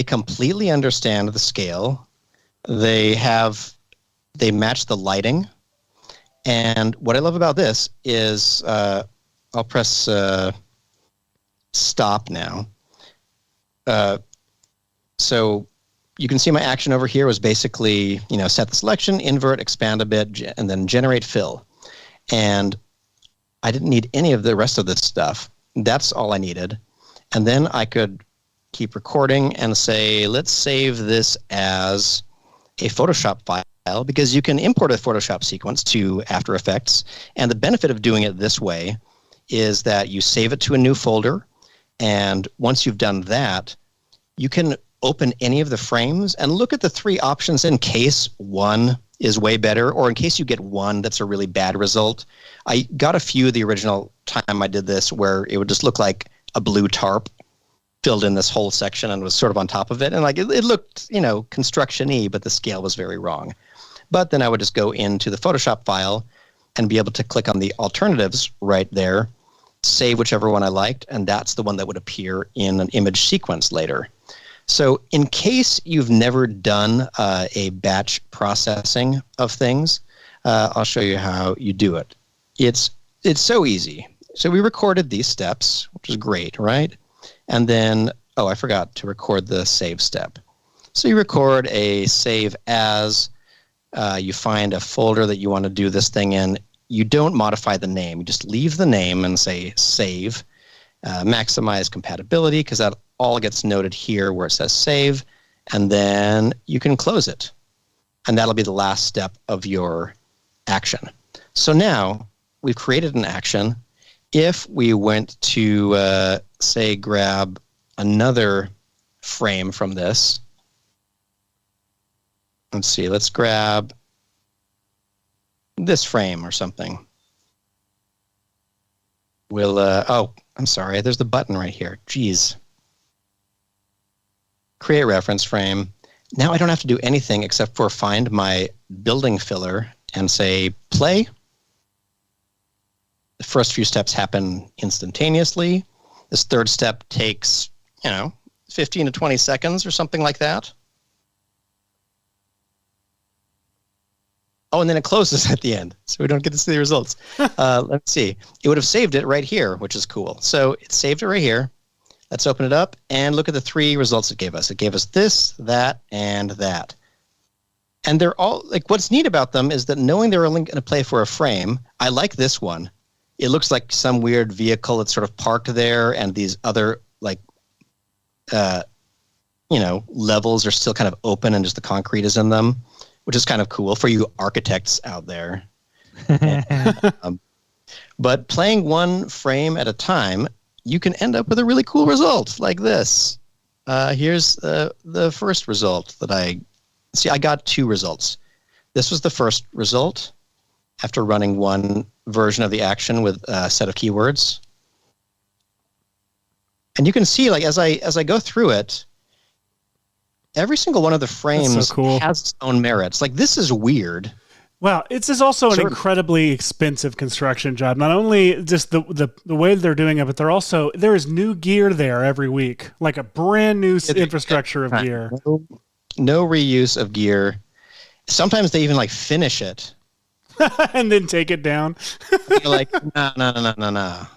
completely understand the scale. They match the lighting. And what I love about this is I'll press stop now. So you can see my action over here was basically, set the selection, invert, expand a bit, and then generate fill. And I didn't need any of the rest of this stuff. That's all I needed. And then I could keep recording and say, let's save this as a Photoshop file, because you can import a Photoshop sequence to After Effects. And the benefit of doing it this way is that you save it to a new folder. And once you've done that, you can open any of the frames and look at the 3 options in case one is way better, or in case you get one that's a really bad result. I got a few the original time I did this where it would just look like a blue tarp filled in this whole section and was sort of on top of it. And like it looked, construction-y, but the scale was very wrong. But then I would just go into the Photoshop file and be able to click on the alternatives right there, save whichever one I liked, and that's the one that would appear in an image sequence later. So in case you've never done a batch processing of things, I'll show you how you do it. It's so easy. So we recorded these steps, which is great, right? And then, I forgot to record the save step. So you record a save as, you find a folder that you want to do this thing in. You don't modify the name. You just leave the name and say save. Maximize compatibility, because that all gets noted here where it says save, and then you can close it. And that'll be the last step of your action. So now we've created an action. If we went to, say, grab another frame from this, let's see, let's grab this frame or something. We'll, I'm sorry, there's the button right here. Jeez. Create reference frame. Now I don't have to do anything except for find my building filler and say play. The first few steps happen instantaneously. This third step takes, 15 to 20 seconds or something like that. Oh, and then it closes at the end, so we don't get to see the results. Let's see. It would have saved it right here, which is cool. So it saved it right here. Let's open it up and look at the 3 results it gave us. It gave us this, that, and that. And they're all like, what's neat about them is that knowing they're only going to play for a frame, I like this one. It looks like some weird vehicle that's sort of parked there, and these other like, levels are still kind of open and just the concrete is in them, which is kind of cool for you architects out there. But playing one frame at a time, you can end up with a really cool result like this. Here's the first result that I got 2 results. This was the first result after running one version of the action with a set of keywords. And you can see, like, as I go through it, every single one of the frames has its own merits. Like, this is weird. Well, this is also an incredibly expensive construction job. Not only just the way they're doing it, but there is new gear there every week, like a brand new infrastructure of gear. No reuse of gear. Sometimes they even like finish it and then take it down. You're like, no.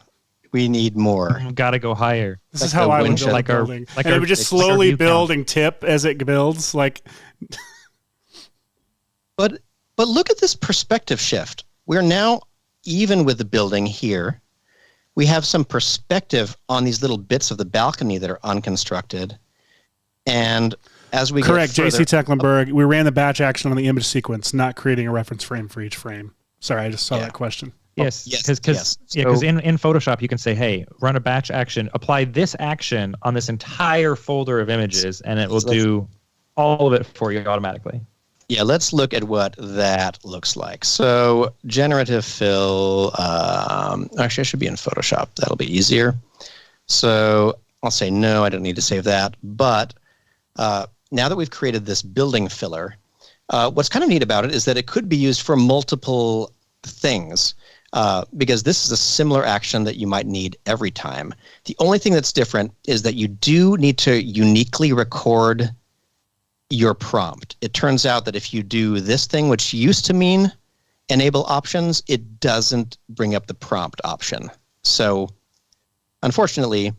We need more. Got to go higher. This is how I would build a building. And it would just slowly build and tip as it builds. Like, But look at this perspective shift. We're now even with the building here. We have some perspective on these little bits of the balcony that are unconstructed. And as we correct, get further, JC Tecklenburg, we ran the batch action on the image sequence, not creating a reference frame for each frame. Sorry, I just saw that question. Yes, because in Photoshop you can say, hey, run a batch action, apply this action on this entire folder of images, and it will do all of it for you automatically. Yeah, let's look at what that looks like. So generative fill, actually I should be in Photoshop. That'll be easier. So I'll say no, I don't need to save that. But now that we've created this building filler, what's kind of neat about it is that it could be used for multiple things. Because this is a similar action that you might need every time. The only thing that's different is that you do need to uniquely record your prompt. It turns out that if you do this thing, which used to mean enable options, it doesn't bring up the prompt option. So unfortunately,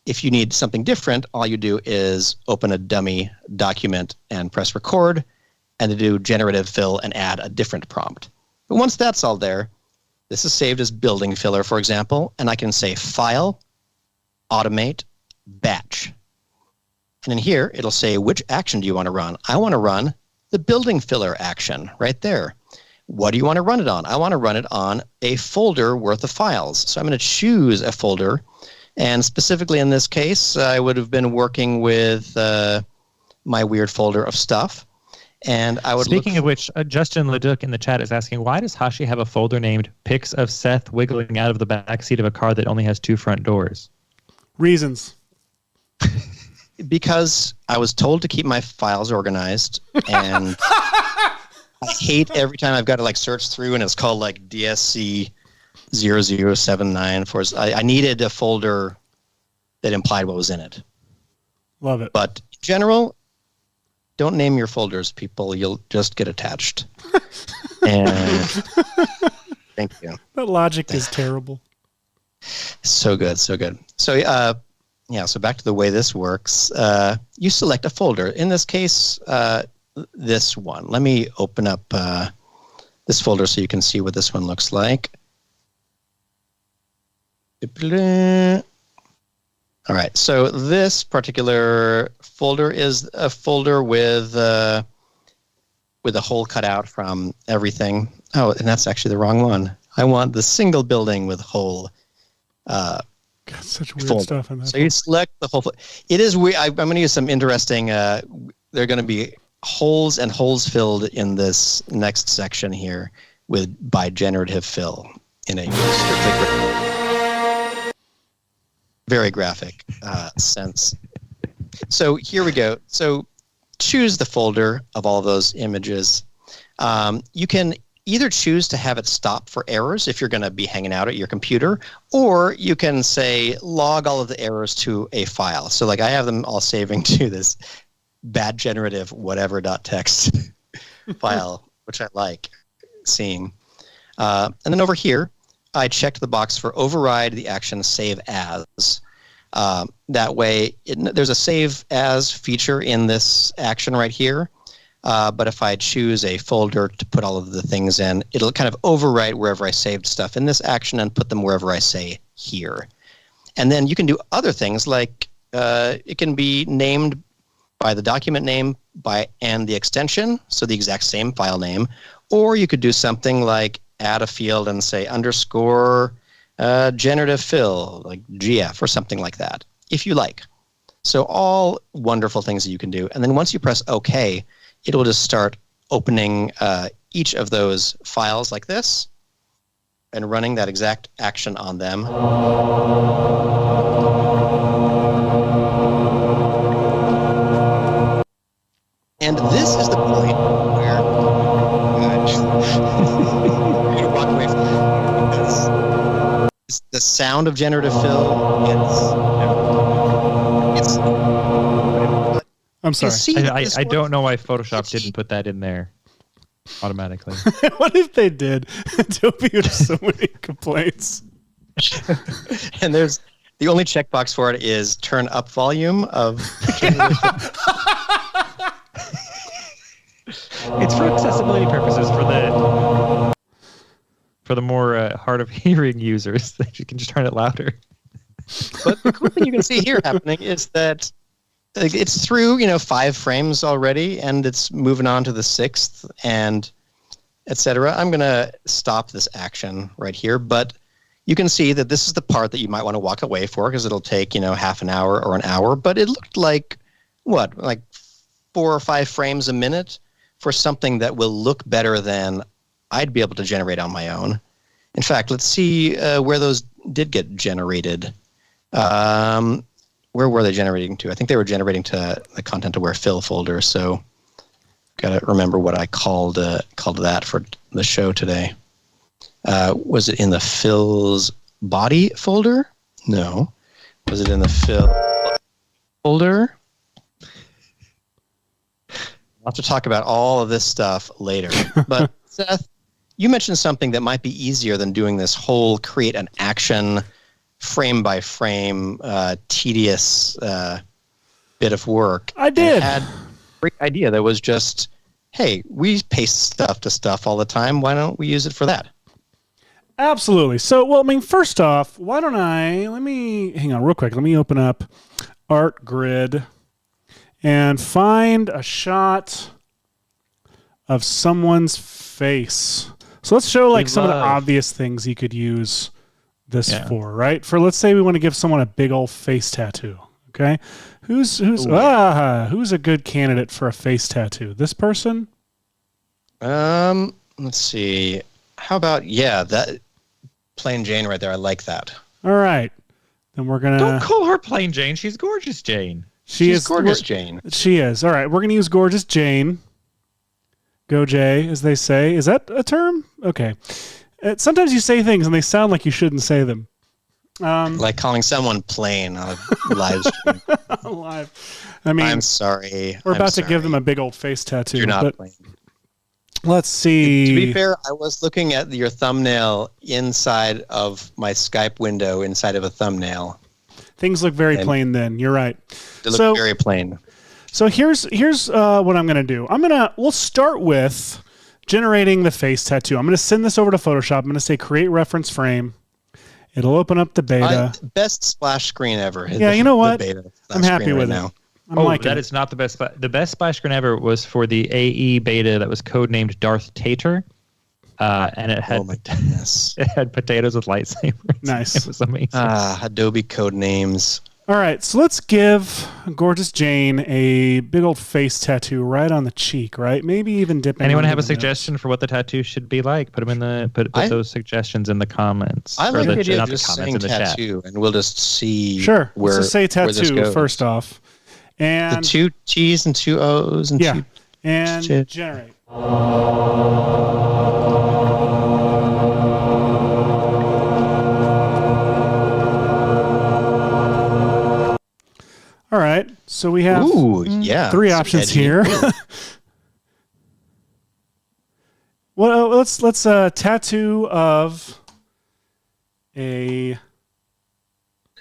if you need something different, all you do is open a dummy document and press record, and to do generative fill and add a different prompt. But once that's all there, this is saved as building filler, for example, and I can say File, Automate, Batch. And in here, it'll say, which action do you want to run? I want to run the building filler action right there. What do you want to run it on? I want to run it on a folder worth of files. So I'm going to choose a folder. And specifically in this case, I would have been working with my weird folder of stuff. And I would Speaking of which, Justin Leduc in the chat is asking, why does Hashi have a folder named Pics of Seth wiggling out of the backseat of a car that only has 2 front doors? Reasons. Because I was told to keep my files organized, and I hate every time I've got to like search through and it's called like DSC 0079. I needed a folder that implied what was in it. Love it. But in general, don't name your folders, people. You'll just get attached. And thank you. That logic is terrible. So good, so good. So so back to the way this works. You select a folder. In this case, this one. Let me open up this folder so you can see what this one looks like. All right, so this particular folder is a folder with a hole cut out from everything. Oh, and that's actually the wrong one. I want the single building with hole. Got such weird folder. stuff in that. So you select the whole. It is weird. I'm going to use some interesting. There are going to be holes and holes filled in this next section here by generative fill in a very graphic sense. So here we go. So choose the folder of all those images. You can either choose to have it stop for errors if you're going to be hanging out at your computer, or you can say log all of the errors to a file. So like I have them all saving to this bad generative whatever.txt file, which I like seeing. And then over here, I checked the box for override the action save as. That way, there's a save as feature in this action right here. But if I choose a folder to put all of the things in, it'll kind of overwrite wherever I saved stuff in this action and put them wherever I say here. And then you can do other things like it can be named by the document name and the extension, so the exact same file name. Or you could do something like add a field and say underscore generative fill, like GF or something like that, if you like. So all wonderful things that you can do. And then once you press OK, it will just start opening each of those files like this and running that exact action on them. And this is the point where you walk away from it because the sound of generative fill. I'm sorry. I don't know why Photoshop didn't put that in there automatically. What if they did? Adobe would have so many complaints. And there's the only checkbox for it is turn up volume of. It's for accessibility purposes for the more hard of hearing users. That you can just turn it louder. But the cool thing you can see here happening is that it's through 5 frames already, and it's moving on to the 6th, and etc. I'm going to stop this action right here, but you can see that this is the part that you might want to walk away for because it'll take half an hour or an hour. But it looked like 4 or 5 frames a minute for something that will look better than I'd be able to generate on my own. In fact, let's see where those did get generated. Where were they generating to? I think they were generating to the content aware fill folder. So got to remember what I called that for the show today. Was it in the fills body folder? No. Was it in the fill folder? I'll have to talk about all of this stuff later. But Seth, you mentioned something that might be easier than doing this whole create an action frame by frame tedious bit of work. I did. And had a great idea that was just, hey, we paste stuff to stuff all the time. Why don't we use it for that? Absolutely. So, first off, let me hang on real quick. Let me open up Art Grid and find a shot of someone's face. So let's show some of the obvious things you could use this for, right? For let's say we want to give someone a big old face tattoo. Okay, who's a good candidate for a face tattoo? This person? Let's see. How about that plain Jane right there? I like that. All right, then we're gonna don't call her plain Jane. She's gorgeous Jane. She's gorgeous Jane. She is. All right, we're gonna use gorgeous Jane. Go Jay, as they say. Is that a term? Okay. Sometimes you say things and they sound like you shouldn't say them. Like calling someone plain on a live stream. Live. I'm sorry. We're about to give them a big old face tattoo. You're not plain. Let's see. To be fair, I was looking at your thumbnail inside of my Skype window, inside of a thumbnail. Things look very plain then. You're right. They look very plain. So here's what I'm going to do. We'll start with generating the face tattoo. I'm going to send this over to Photoshop. I'm going to say create reference frame. It'll open up the beta. Best splash screen ever. Yeah, you know what? I'm happy with it. Now. That is not the best. The best splash screen ever was for the AE beta that was codenamed Darth Tater. And it had it had potatoes with lightsabers. Nice. It was amazing. Adobe code names. All right, so let's give gorgeous Jane a big old face tattoo right on the cheek, right? Maybe even dipping. Anyone have a suggestion for what the tattoo should be like? Put them in the put those suggestions in the comments. I like the idea of just saying tattoo, and we'll just see. Sure. Let's just say tattoo first off, and the 2 T's and 2 O's and and generate. All right, so we have 3 options here. Well, let's tattoo of a.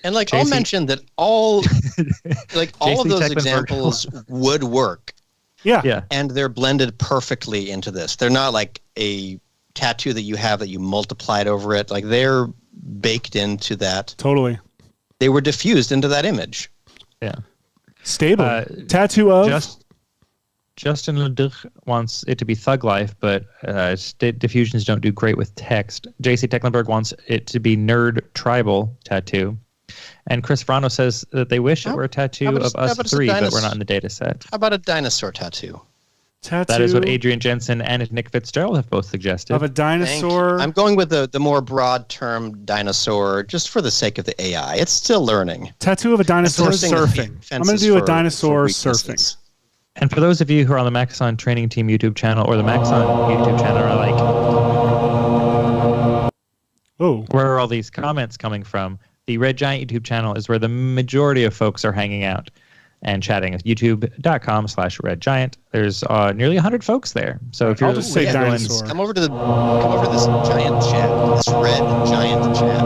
And I'll mention that all of those examples would work. Yeah. and they're blended perfectly into this. They're not like a tattoo that you have that you multiplied over it. Like they're baked into that. Totally. They were diffused into that image. Yeah. Stable. Tattoo of? Justin Leduc wants it to be Thug Life, but diffusions don't do great with text. JC Tecklenburg wants it to be Nerd Tribal tattoo. And Chris Verano says that they wish it were a tattoo of us three, but we're not in the data set. How about a dinosaur tattoo? That is what Adrian Jensen and Nick Fitzgerald have both suggested. Of a dinosaur. I'm going with the more broad term dinosaur just for the sake of the AI. It's still learning. Tattoo of a dinosaur surfing. I'm going to do a dinosaur surfing. And for those of you who are on the Maxon Training Team YouTube channel or the Maxon YouTube channel are like, where are all these comments coming from? The Red Giant YouTube channel is where the majority of folks are hanging out and chatting. YouTube.com/Red Giant. There's nearly 100 folks there. So if you're just say dinosaur. Come over to this giant chat, this red giant chat.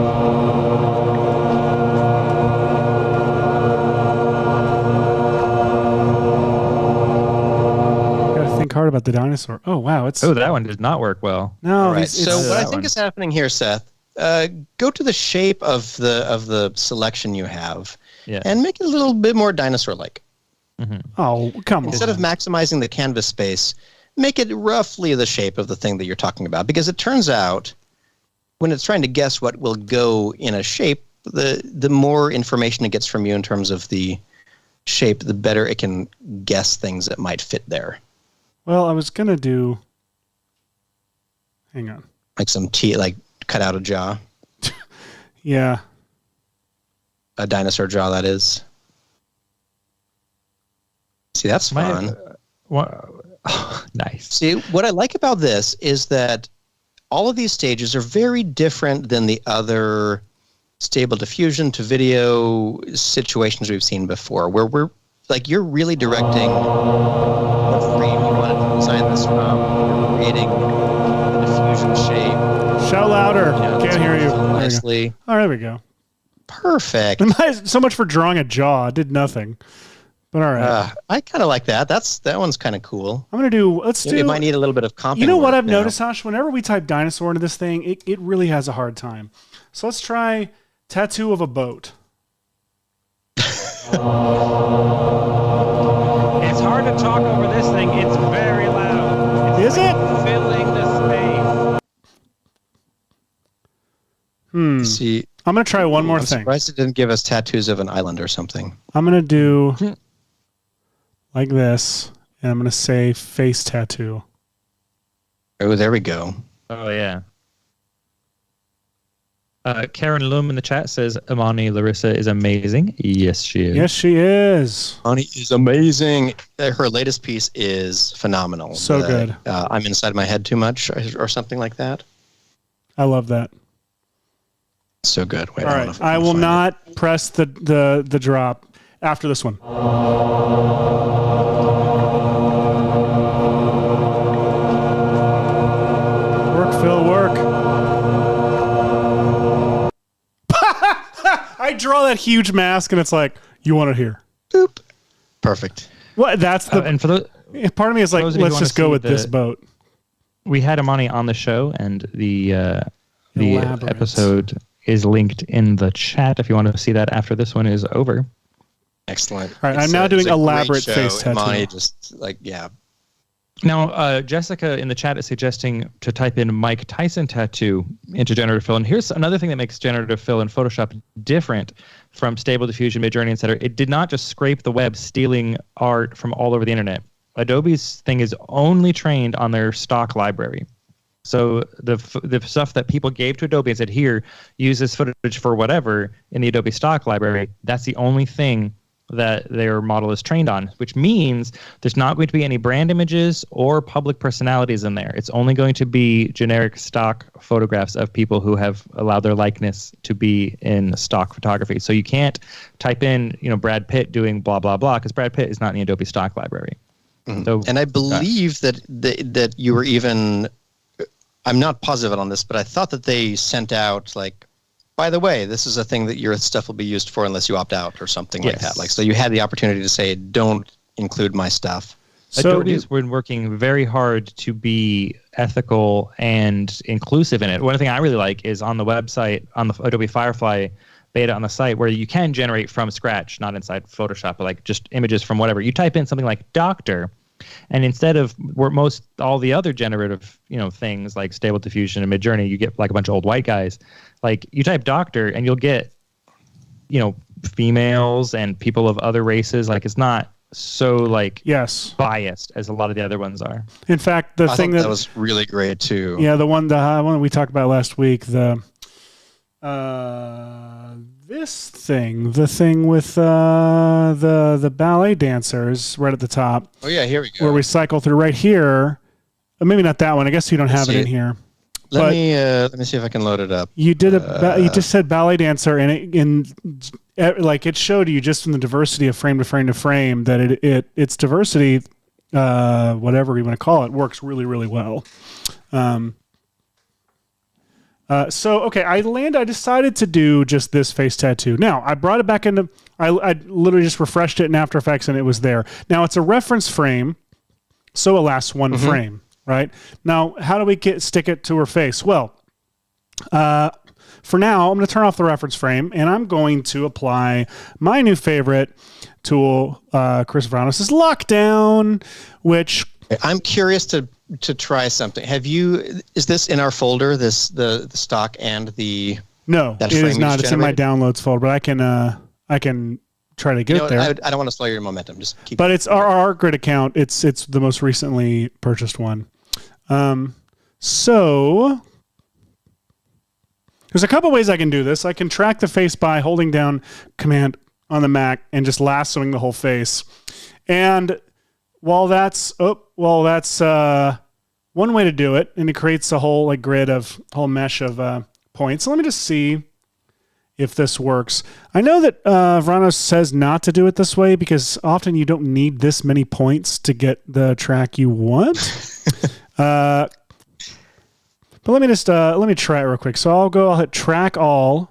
Think hard about the dinosaur. Oh wow, that one did not work well. No, all right. So what I think is happening here, Seth, go to the shape of the selection you have, and make it a little bit more dinosaur-like. Mm-hmm. Oh, come on! Instead of maximizing the canvas space, make it roughly the shape of the thing that you're talking about. Because it turns out, when it's trying to guess what will go in a shape, the more information it gets from you in terms of the shape, the better it can guess things that might fit there. Well, I was gonna do. Hang on. Like some teeth, like cut out a jaw. Yeah. A dinosaur jaw, that is. See, that's fun. Nice. See, what I like about this is that all of these stages are very different than the other stable diffusion to video situations we've seen before, where we're like, you're really directing what frame you want to design this from. You're creating the diffusion shape. Shout louder. Can't hear you. Nicely. Oh, there we go. Perfect. So much for drawing a jaw. I did nothing. But all right. I kind of like that. That one's kind of cool. I'm going to do, It might need a little bit of comping. You know what I've noticed, Josh? Whenever we type dinosaur into this thing, it really has a hard time. So let's try tattoo of a boat. It's hard to talk over this thing. It's very loud. Is it? Filling the space. See, I'm going to try one more I'm thing. surprised it didn't give us tattoos of an island or something. I'm going to do like this, and I'm going to say face tattoo. Oh, there we go. Oh, yeah. Karen Loom in the chat says Amani Larissa is amazing. Yes, she is. Yes, she is. Amani is amazing. Her latest piece is phenomenal. So good. I'm inside my head too much or something like that. I love that. So good. Wait, all right. I will not press the drop after this one. Work, Phil, work. I draw that huge mask, and it's like, you want it here. Boop. Perfect. Well, that's the. And for the part of me is like, let's just go with this boat. We had Amani on the show, and the episode is linked in the chat if you want to see that after this one is over. Excellent. All right, I'm now doing elaborate face tattoo. Amani just Now, Jessica in the chat is suggesting to type in Mike Tyson tattoo into Generative Fill. And here's another thing that makes Generative Fill in Photoshop different from Stable Diffusion, Midjourney, etc. It did not just scrape the web stealing art from all over the internet. Adobe's thing is only trained on their stock library. So the stuff that people gave to Adobe and said, here, use this footage for whatever in the Adobe stock library, that's the only thing that their model is trained on, which means there's not going to be any brand images or public personalities in there. It's only going to be generic stock photographs of people who have allowed their likeness to be in stock photography. So you can't type in, Brad Pitt doing blah, blah, blah, because Brad Pitt is not in the Adobe stock library. Mm-hmm. So, and I believe that you were even, I'm not positive on this, but I thought that they sent out by the way, this is a thing that your stuff will be used for unless you opt out or something like that. So you had the opportunity to say, don't include my stuff. Adobe's been working very hard to be ethical and inclusive in it. One thing I really like is on the website, on the Adobe Firefly beta on the site, where you can generate from scratch, not inside Photoshop, but like just images from whatever. You type in something like doctor, and instead of where all the other generative, things like Stable Diffusion and Midjourney, you get like a bunch of old white guys. Like you type doctor and you'll get, females and people of other races. Like it's not so biased as a lot of the other ones are. In fact, I thought that was really great too. Yeah, the one that we talked about last week, the thing with the ballet dancers right at the top. Oh yeah, here we go. Where we cycle through right here. Maybe not that one. I guess you don't have it in here. Let me see if I can load it up. You did you just said ballet dancer, and it showed you just from the diversity of frame to frame to frame that its diversity, whatever you want to call it, works really, really well. I decided to do just this face tattoo. Now I brought it back into. I literally just refreshed it in After Effects and it was there. Now it's a reference frame, so it lasts one frame. Right now, how do we stick it to her face? Well, for now, I'm going to turn off the reference frame and I'm going to apply my new favorite tool, Chris Vranos' Lockdown, which I'm curious to try something. Is this in our folder? The stock and the no, it is not. It's in my downloads folder, but I can try to get there. I don't want to slow your momentum. Just keep. But it's our ArtGrid account. It's the most recently purchased one. So there's a couple ways I can do this. I can track the face by holding down Command on the Mac and just lassoing the whole face. And while that's one way to do it, and it creates a whole whole mesh of points. So let me just see if this works. I know that Vranos says not to do it this way because often you don't need this many points to get the track you want. But let me try it real quick. So I'll hit track all,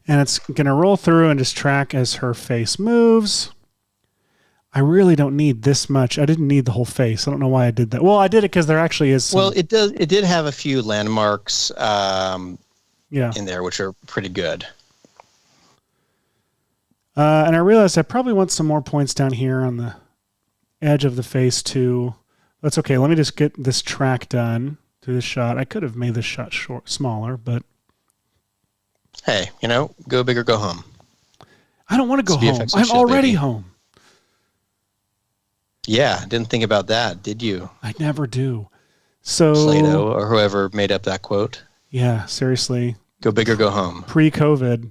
and it's gonna roll through and just track as her face moves. I really don't need this much. I didn't need the whole face. I don't know why I did that. Well, I did it because there actually is some... Well, it did have a few landmarks in there, which are pretty good. And I realized I probably want some more points down here on the edge of the face too. That's okay. Let me just get this track done to this shot. I could have made this shot smaller, but hey, go big or go home. I don't want to go home. I'm already home. Yeah, didn't think about that, did you? I never do. So Plato or whoever made up that quote. Yeah, seriously. Go big or go home. Pre-COVID.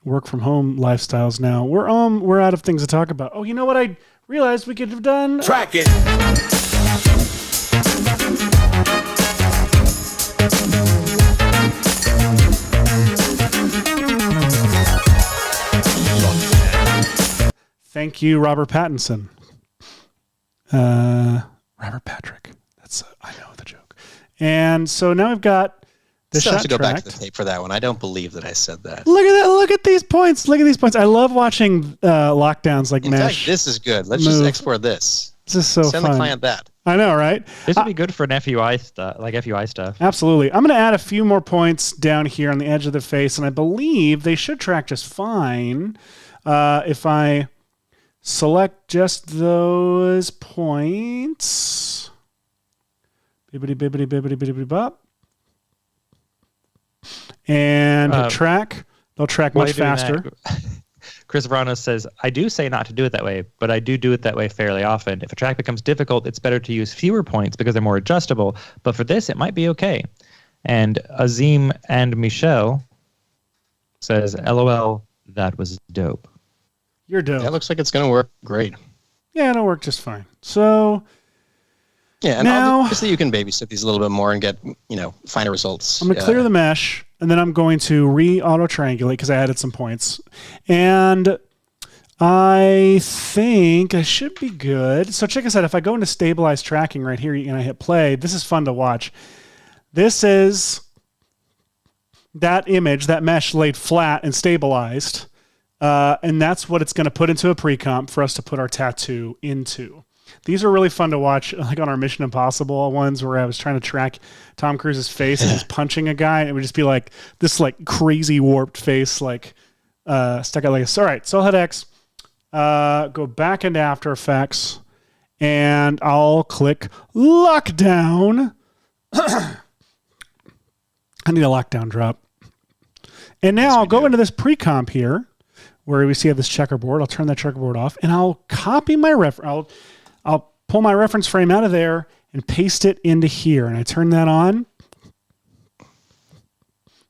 Work from home lifestyles now. We're out of things to talk about. Oh, you know what I realized we could have done? Track it. Thank you, Robert Pattinson. Robert Patrick. I know the joke. And so now we've got the shot have to go tracked. back to the tape for that one. I don't believe that I said that. Look at that. Look at these points. Look at these points. I love watching lockdowns like In Mesh. fact, this is good. Let's just export this. This is so Send fun. the client that. I know, right? This would be good for an FUI stuff, like FUI stuff. Absolutely. I'm going to add a few more points down here on the edge of the face, and I believe they should track just fine if I select just those points. Bibbidi bibbidi bibbidi bibbidi bop. And track. They'll track much faster. Chris Vranos says, I do say not to do it that way, but I do it that way fairly often. If a track becomes difficult, it's better to use fewer points because they're more adjustable. But for this, it might be okay. And Azim and Michelle says, LOL, that was dope. You're dope. That looks like it's going to work great. Yeah, it'll work just fine. So... Yeah, and now, obviously you can babysit these a little bit more and get, finer results. I'm going to clear the mesh, and then I'm going to re-auto-triangulate because I added some points. And I think I should be good. So check this out. If I go into stabilize tracking right here and I hit play, this is fun to watch. This is that image, that mesh laid flat and stabilized. And that's what it's going to put into a pre-comp for us to put our tattoo into. These are really fun to watch, like on our Mission Impossible ones where I was trying to track Tom Cruise's face and he's punching a guy. And it would just be like this like crazy warped face, like stuck out like this. All right, so I'll hit X, go back into After Effects, and I'll click Lockdown. I need a lockdown drop. And now I'll go into this pre-comp here where we see I have this checkerboard. I'll turn that checkerboard off and I'll copy my I'll pull my reference frame out of there and paste it into here. And I turn that on.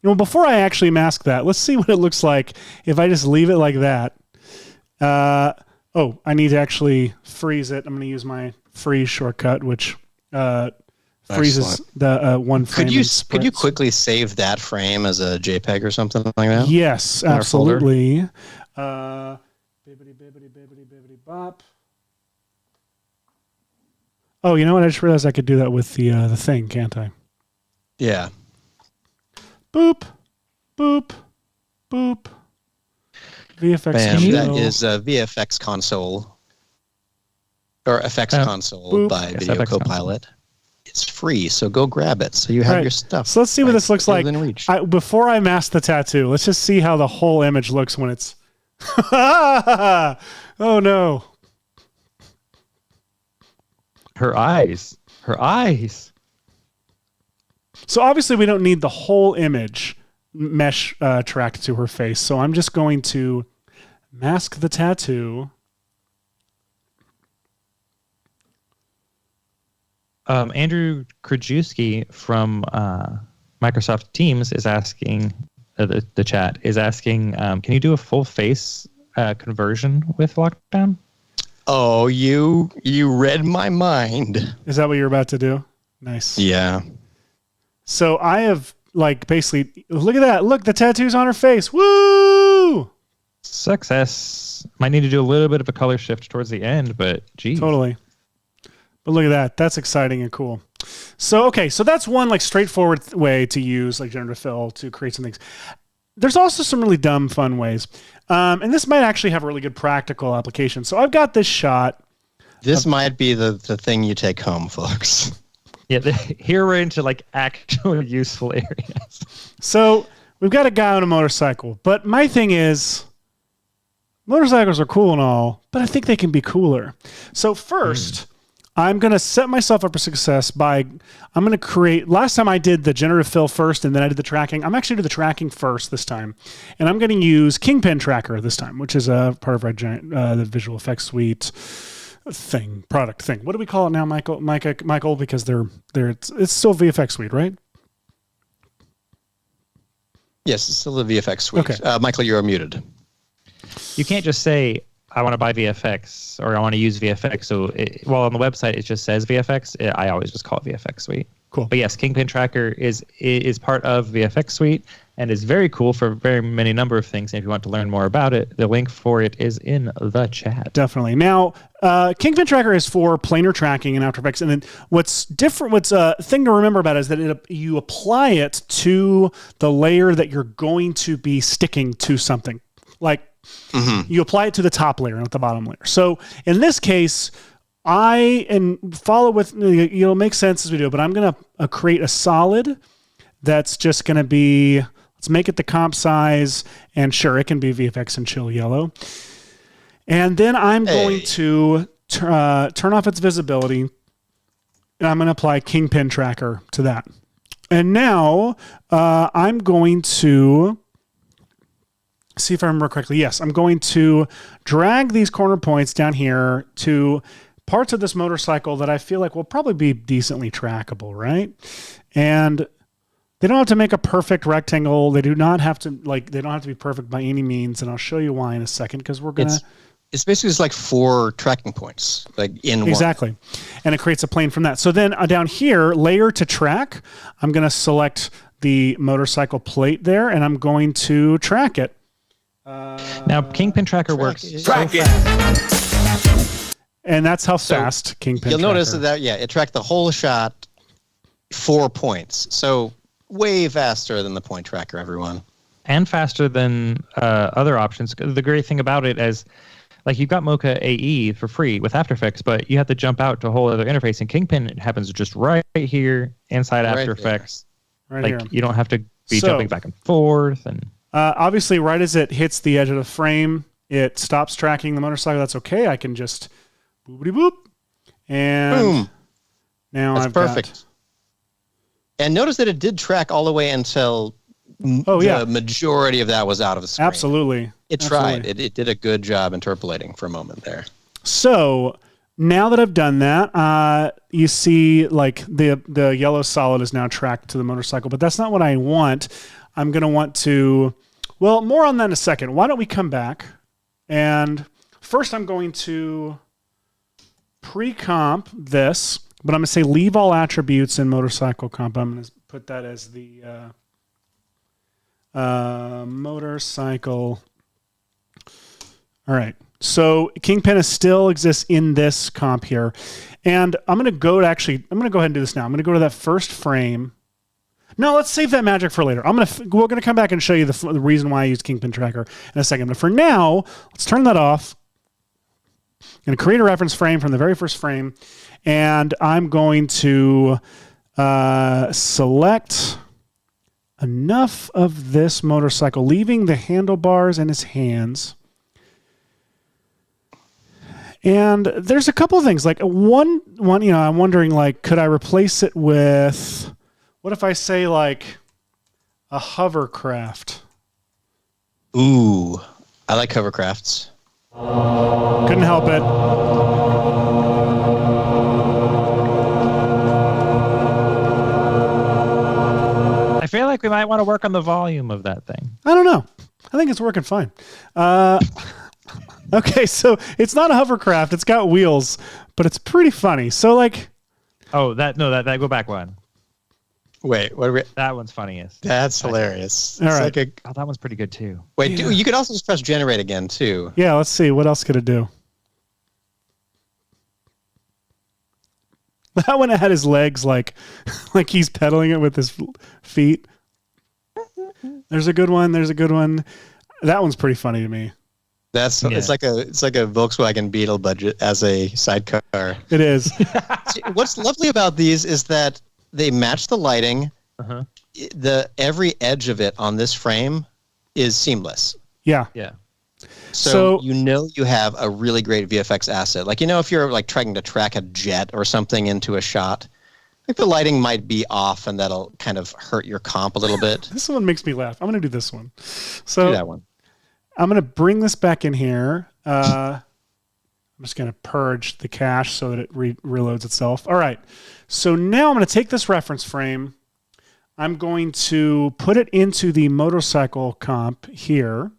Before I actually mask that, let's see what it looks like if I just leave it like that. I need to actually freeze it. I'm going to use my freeze shortcut, which freezes the one frame. Could you quickly save that frame as a JPEG or something like that? Yes, absolutely. Bibbity bop. Oh, you know what? I just realized I could do that with the thing, can't I? Yeah. Boop, boop, boop. VFX Bam, that is VFX console or effects console boop. by Video Copilot. It's free, so go grab it so you have your stuff. So let's see what this looks like. Before I mask the tattoo, let's just see how the whole image looks when it's... Oh, no. Her eyes. So obviously we don't need the whole image mesh tracked to her face. So I'm just going to mask the tattoo. Andrew Krajewski from Microsoft Teams is asking, the chat is asking, can you do a full face conversion with Lockdown? Oh, you read my mind. Is that what you're about to do? Nice. Yeah. So I have basically, look at that. Look, the tattoo's on her face. Woo! Success. Might need to do a little bit of a color shift towards the end, but geez. Totally. But look at that. That's exciting and cool. So that's one straightforward way to use Generative Fill to create some things. There's also some really dumb, fun ways. And this might actually have a really good practical application. So I've got this shot. This might be the thing you take home, folks. Yeah, here we're into actual useful areas. So we've got a guy on a motorcycle. But my thing is, motorcycles are cool and all, but I think they can be cooler. So first... I'm going to set myself up for success I'm going to create, last time I did the generative fill first and then I did the tracking. I'm actually going to do the tracking first this time. And I'm going to use Kingpin Tracker this time, which is a part of our the Visual Effects Suite product thing. What do we call it now, Michael? Because it's still VFX Suite, right? Yes, it's still the VFX Suite. Okay. Michael, you're muted. You can't just say, I want to buy VFX or I want to use VFX. So on the website, it just says VFX. I always just call it VFX Suite. Cool. But yes, Kingpin Tracker is part of VFX Suite and is very cool for very many number of things. And if you want to learn more about it, the link for it is in the chat. Definitely. Now, Kingpin Tracker is for planar tracking in After Effects. And then what's a thing to remember about it is that you apply it to the layer that you're going to be sticking to something. You apply it to the top layer, not the bottom layer. So in this case, follow with, it'll make sense as we do it, but I'm going to create a solid that's just going to be, let's make it the comp size, and sure, it can be VFX and Chill yellow. And then I'm going to turn off its visibility, and I'm going to apply Kingpin Tracker to that. And now I'm going to... see if I remember correctly. Yes, I'm going to drag these corner points down here to parts of this motorcycle that I feel like will probably be decently trackable, right? And they don't have to make a perfect rectangle. They do not have to they don't have to be perfect by any means. And I'll show you why in a second, because we're gonna. It's basically just 4 tracking points, in one. Exactly, and it creates a plane from that. So then down here, layer to track, I'm going to select the motorcycle plate there, and I'm going to track it. Now, Kingpin Tracker works. Track it. And that's how fast Kingpin You'll Tracker. notice that, it tracked the whole shot 4 points. So way faster than the point tracker, everyone. and faster than other options. The great thing about it is, like, you've got Mocha AE for free with After Effects, but you have to jump out to a whole other interface. And Kingpin, it happens just right here inside Right After there. Effects. Right Like, here. you don't have to be jumping back and forth. And Obviously, right as it hits the edge of the frame, it stops tracking the motorcycle. That's okay. I can just boopity boop. And Boom. now That's I've perfect. got... And notice that it did track all the way until yeah. the majority of that was out of the screen. Absolutely. It tried. It did a good job interpolating for a moment there. So now that I've done that, you see like the yellow solid is now tracked to the motorcycle, but that's not what I want. I'm going to want to, well, more on that in a second. Why don't we come back? And first I'm going to pre-comp this, but I'm going to say leave all attributes in motorcycle comp. I'm going to put that as the motorcycle. All right. So Kingpin still exists in this comp here. And I'm going to go ahead and do this now. I'm going to go to that first frame. No, let's save that magic for later. We're going to come back and show you the reason why I used Kingpin Tracker in a second. But for now, let's turn that off. I'm going to create a reference frame from the very first frame. And I'm going to select enough of this motorcycle, leaving the handlebars in his hands. And there's a couple of things. Like one, I'm wondering, like, could I replace it with, what if I say like a hovercraft? Ooh, I like hovercrafts. Couldn't help it. I feel like we might want to work on the volume of that thing. I don't know. I think it's working fine. Okay, so it's not a hovercraft. It's got wheels, but it's pretty funny. So like, Oh, that go back one. Wait, what are we? That one's funniest. That's hilarious. All It's right. like Oh, that one's pretty good too. wait, you could also just press generate again too. yeah, let's see. What else could it do? That one had his legs like he's pedaling it with his feet. There's a good one. That one's pretty funny to me. It's like a Volkswagen Beetle budget as a sidecar. It is. See, what's lovely about these is that they match the lighting. Uh-huh. Every edge of it on this frame is seamless. Yeah. Yeah. So you have a really great VFX asset. Like, if you're like trying to track a jet or something into a shot, like the lighting might be off and that'll kind of hurt your comp a little bit. This one makes me laugh. I'm going to do this one. So Do that one. I'm going to bring this back in here. I'm just going to purge the cache so that it reloads itself. All right. So now I'm going to take this reference frame. I'm going to put it into the motorcycle comp here.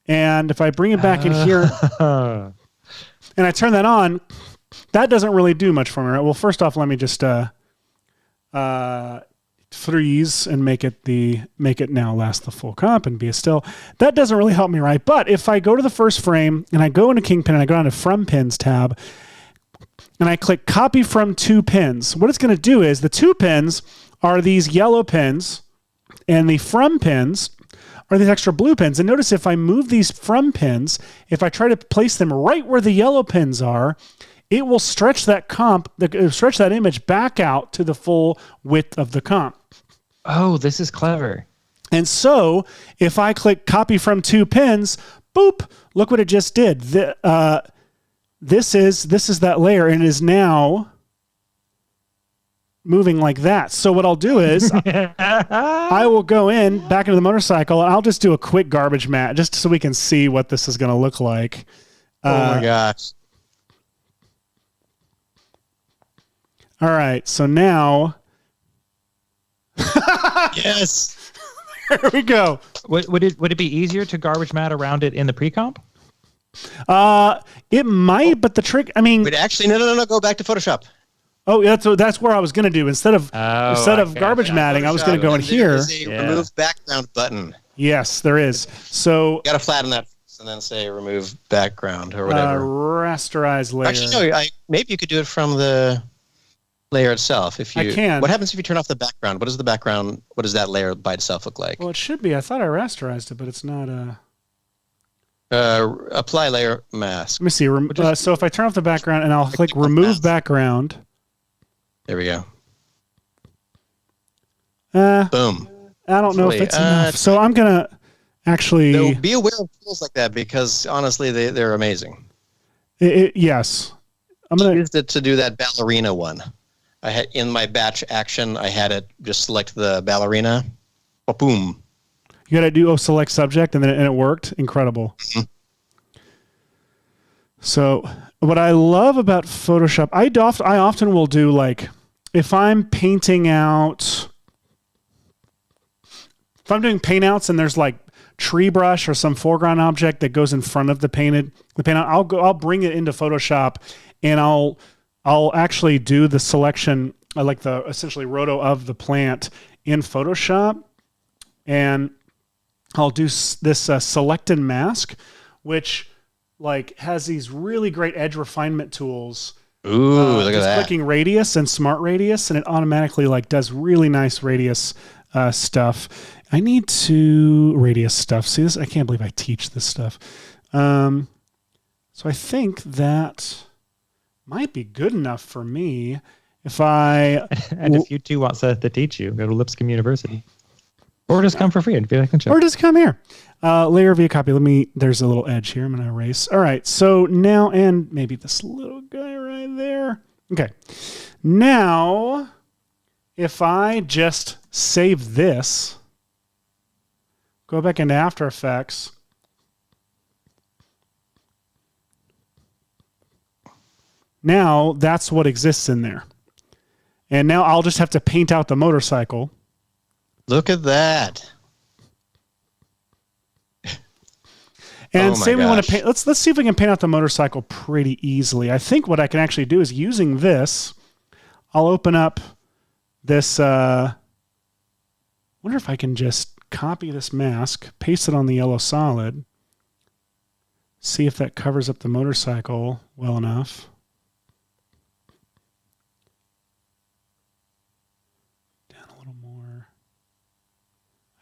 And if I bring it back in here and I turn that on, that doesn't really do much for me, right? Well, first off, let me just freeze and make it now last the full comp and be a still. That doesn't really help me, right? But if I go to the first frame and I go into Kingpin and I go down to From Pins tab and I click Copy From Two Pins, what it's going to do is the two pins are these yellow pins and the From pins are these extra blue pins. And notice if I move these From pins, if I try to place them right where the yellow pins are, it will stretch that stretch that image back out to the full width of the comp. Oh, this is clever. And so if I click Copy From Two Pins, boop, look what it just did. This is that layer and it is now moving like that. So what I'll do is I will go back into the motorcycle and I'll just do a quick garbage mat just so we can see what this is going to look like. Oh my gosh. All right. So now. Yes. There we go. Would it be easier to garbage mat around it in the pre-comp? It might, but the trick, I mean. Wait, actually, no. Go back to Photoshop. Oh, that's where I was going to do. Instead of garbage matting, I was going to go in here. There's a remove background button. Yes, there is. So You got to flatten that and then say remove background or whatever. rasterize layer. Actually, no. Maybe you could do it from the. layer itself. If you, I can. What happens if you turn off the background? What does the background? What does that layer by itself look like? Well, it should be. I thought I rasterized it, but it's not. Apply layer mask. Let me see. So if I turn off the background and I'll click remove background. There we go. Boom. I don't know if it's enough. So I'm gonna actually. So be aware of tools like that because honestly, they're amazing. Yes. I'm gonna use it to do that ballerina one. I had in my batch action. I had it just select the ballerina. Boom. You got to do select subject, and it worked. Incredible. Mm-hmm. So what I love about Photoshop, I often will do like if I'm painting out, if I'm doing paint outs and there's like tree brush or some foreground object that goes in front of the paint out, I'll bring it into Photoshop. And I'll actually do the selection, like the essentially roto of the plant in Photoshop, and I'll do this select and mask, which like has these really great edge refinement tools. Ooh, look at that! Clicking radius and smart radius, and it automatically like does really nice radius stuff. I need to radius stuff. See this? I can't believe I teach this stuff. So I think that might be good enough for me if I... And if you two want Seth to teach you, go to Lipscomb University. Or just come for free and VFX and Chill. Or just come here. Layer via copy. There's a little edge here. I'm going to erase. All right. So now, and maybe this little guy right there. Okay. Now, if I just save this, go back into After Effects, now that's what exists in there. And now I'll just have to paint out the motorcycle. Look at that. And say we want to paint, let's see if we can paint out the motorcycle pretty easily. I think what I can actually do is using this, I'll open up this, wonder if I can just copy this mask, paste it on the yellow solid, see if that covers up the motorcycle well enough.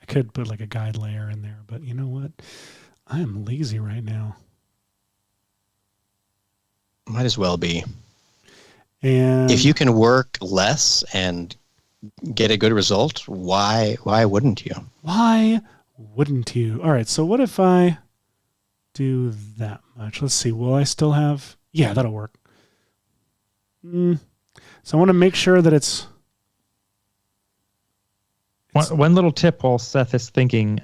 Could put like a guide layer in there, but you know what? I am lazy right now. Might as well be. And if you can work less and get a good result, why wouldn't you? Why wouldn't you? All right, so what if I do that much? Let's see. Will I still have... Yeah, that'll work. So I want to make sure that it's... One little tip while Seth is thinking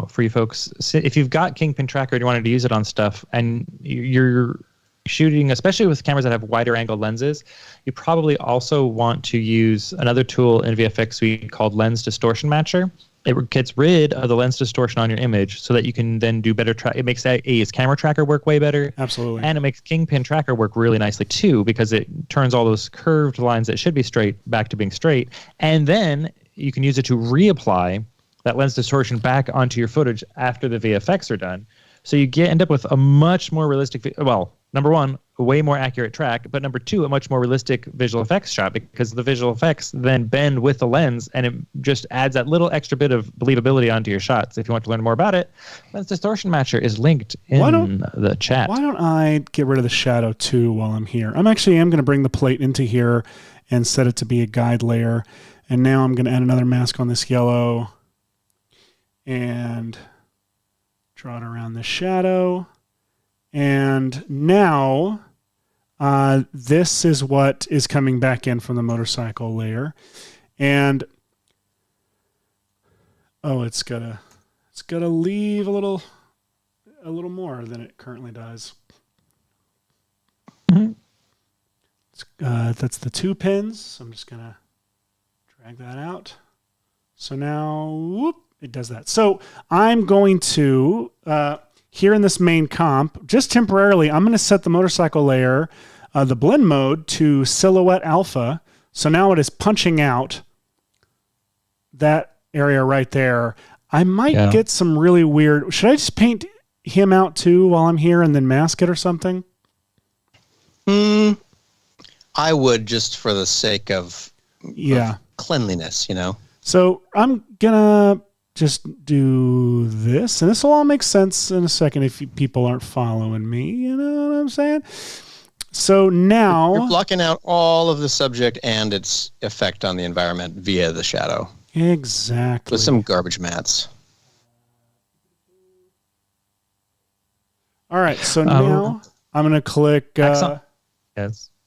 for you folks, if you've got Kingpin Tracker and you wanted to use it on stuff and you're shooting, especially with cameras that have wider angle lenses, you probably also want to use another tool in VFX Suite called Lens Distortion Matcher. It gets rid of the lens distortion on your image so that you can then do better. It makes AE's camera tracker work way better. Absolutely. And it makes Kingpin Tracker work really nicely too because it turns all those curved lines that should be straight back to being straight. And then you can use it to reapply that lens distortion back onto your footage after the VFX are done. So you end up with a much more realistic, well, number one, a way more accurate track, but number two, a much more realistic visual effects shot because the visual effects then bend with the lens and it just adds that little extra bit of believability onto your shots. If you want to learn more about it, Lens Distortion Matcher is linked in the chat. Why don't I get rid of the shadow too while I'm here? I'm going to bring the plate into here and set it to be a guide layer. And now I'm going to add another mask on this yellow and draw it around the shadow. And now this is what is coming back in from the motorcycle layer. And it's gotta leave a little more than it currently does. Mm-hmm. That's the 2 pins. So I'm just gonna drag that out. So now, it does that. So I'm going to, here in this main comp, just temporarily, I'm going to set the motorcycle layer, the blend mode to silhouette alpha. So now it is punching out that area right there. I might get some really weird, should I just paint him out too while I'm here and then mask it or something? I would, just for the sake of cleanliness, So I'm gonna just do this, and this will all make sense in a second if people aren't following me. You know what I'm saying? So now you're blocking out all of the subject and its effect on the environment via the shadow. Exactly. With some garbage mats. All right. So now I'm gonna click. Yes.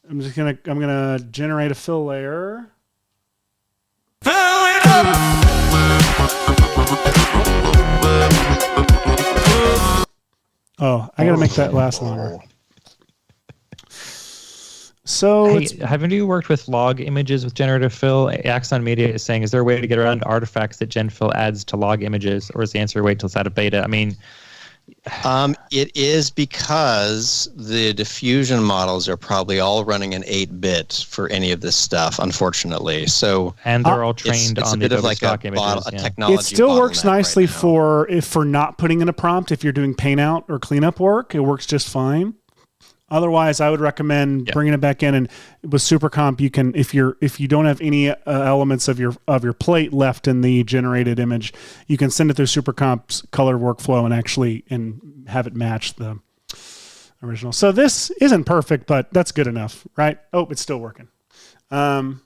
I'm gonna generate a fill layer. Fill it up. Oh, I gotta make that last longer. So Hey, haven't you worked with log images with Generative Fill? Axon Media is saying, is there a way to get around artifacts that GenFill adds to log images, or is the answer wait till it's out of beta? I mean, it is because the diffusion models are probably all running in 8-bit for any of this stuff, unfortunately. So and they're all trained it's on a the bit of Adobe like stock a images. technology. it still works bottleneck nicely right now. for not putting in a prompt. If you're doing paint out or cleanup work, it works just fine. Otherwise, I would recommend bringing it back in, and with SuperComp, you can, if you don't have any elements of your plate left in the generated image, you can send it through SuperComp's color workflow and have it match the original. So this isn't perfect, but that's good enough, right? Oh, it's still working. Michael,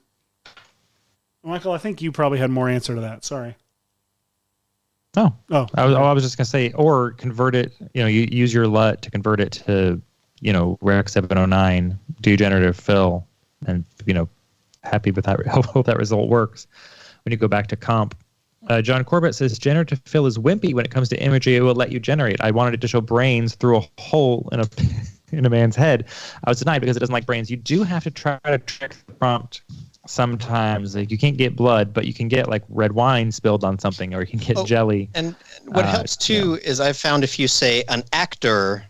I think you probably had more answer to that. Sorry. Oh, I was just gonna say, or convert it. You use your LUT to convert it to Rec 709, do Generative Fill, and happy with that. Hope that result works. When you go back to comp, John Corbett says Generative Fill is wimpy when it comes to imagery. It will let you generate. I wanted it to show brains through a hole in a man's head. I was denied because it doesn't like brains. You do have to try to trick the prompt sometimes. Like, you can't get blood, but you can get like red wine spilled on something, or you can get jelly. And what helps too is I've found if you say an actor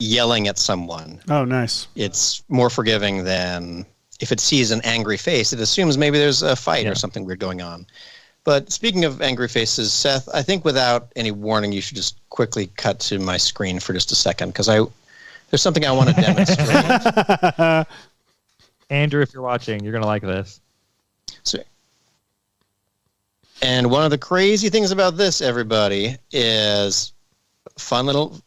yelling at someone. Oh, nice. It's more forgiving than if it sees an angry face. It assumes maybe there's a fight or something weird going on. But speaking of angry faces, Seth, I think without any warning, you should just quickly cut to my screen for just a second, because there's something I want to demonstrate. Andrew, if you're watching, you're going to like this. And one of the crazy things about this, everybody, is fun little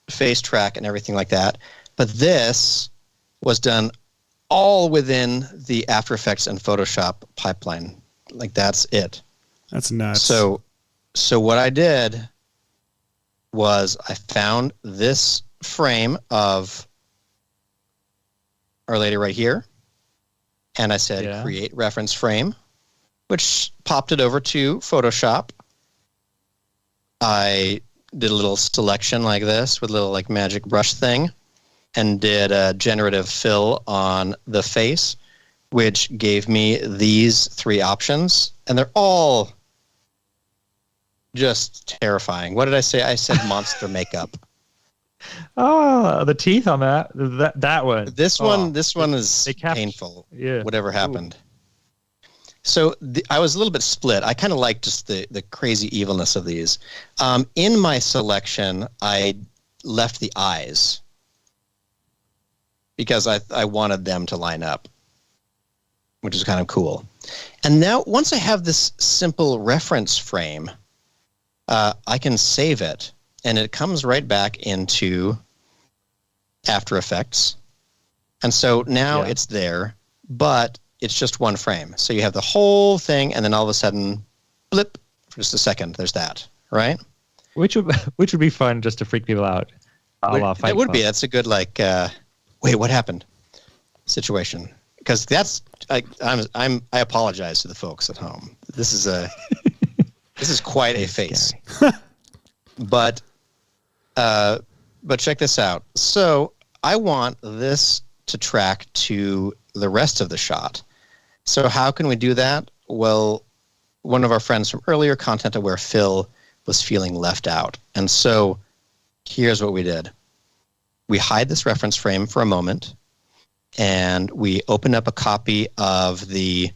face track and everything like that. But this was done all within the After Effects and Photoshop pipeline. Like, that's it. That's nuts. So what I did was I found this frame of Our Lady right here, and I said create reference frame, which popped it over to Photoshop. I did a little selection like this with a little like magic brush thing, and did a generative fill on the face, which gave me these 3 options, and they're all just terrifying. What did I say? I said monster makeup. Oh, the teeth on that one. This one is painful. Yeah. Whatever happened. So I was a little bit split. I kind of like just the crazy evilness of these. In my selection, I left the eyes because I wanted them to line up, which is kind of cool. And now, once I have this simple reference frame, I can save it, and it comes right back into After Effects. And so now it's there, but it's just one frame. So you have the whole thing, and then all of a sudden, blip, for just a second, there's that, right? Which would be fun just to freak people out. It would be. That's a good, like, wait, what happened situation. Because that's, I apologize to the folks at home. This is quite a face. But check this out. So I want this to track to the rest of the shot. So how can we do that? Well, one of our friends from earlier, Content Aware Phil, was feeling left out. And so here's what we did. We hide this reference frame for a moment, and we open up a copy of the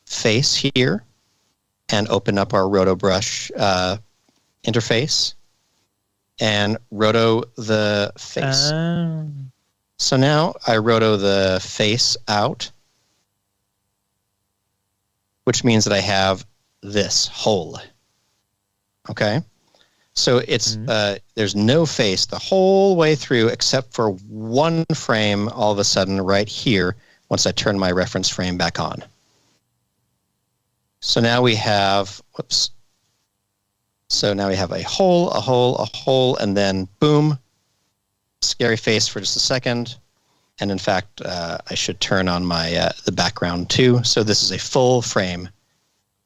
face here and open up our RotoBrush interface and roto the face. So now I roto the face out, which means that I have this hole. Okay? So it's there's no face the whole way through except for one frame all of a sudden right here once I turn my reference frame back on. So now we have, whoops. So now we have a hole, a hole, a hole, and then boom, scary face for just a second. And in fact, I should turn on my the background too. So this is a full frame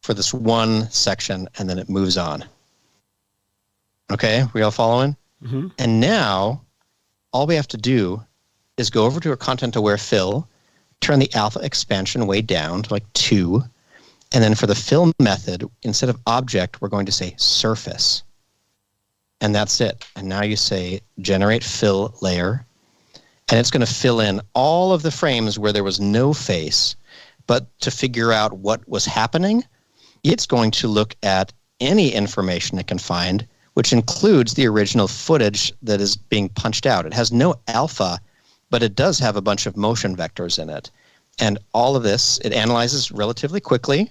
for this one section, and then it moves on. Okay, we all following? Mm-hmm. And now, all we have to do is go over to our content-aware fill, turn the alpha expansion way down to like 2, and then for the fill method, instead of object, we're going to say surface. And that's it. And now you say generate fill layer, and it's going to fill in all of the frames where there was no face. But to figure out what was happening, it's going to look at any information it can find, which includes the original footage that is being punched out. It has no alpha, but it does have a bunch of motion vectors in it. And all of this, it analyzes relatively quickly,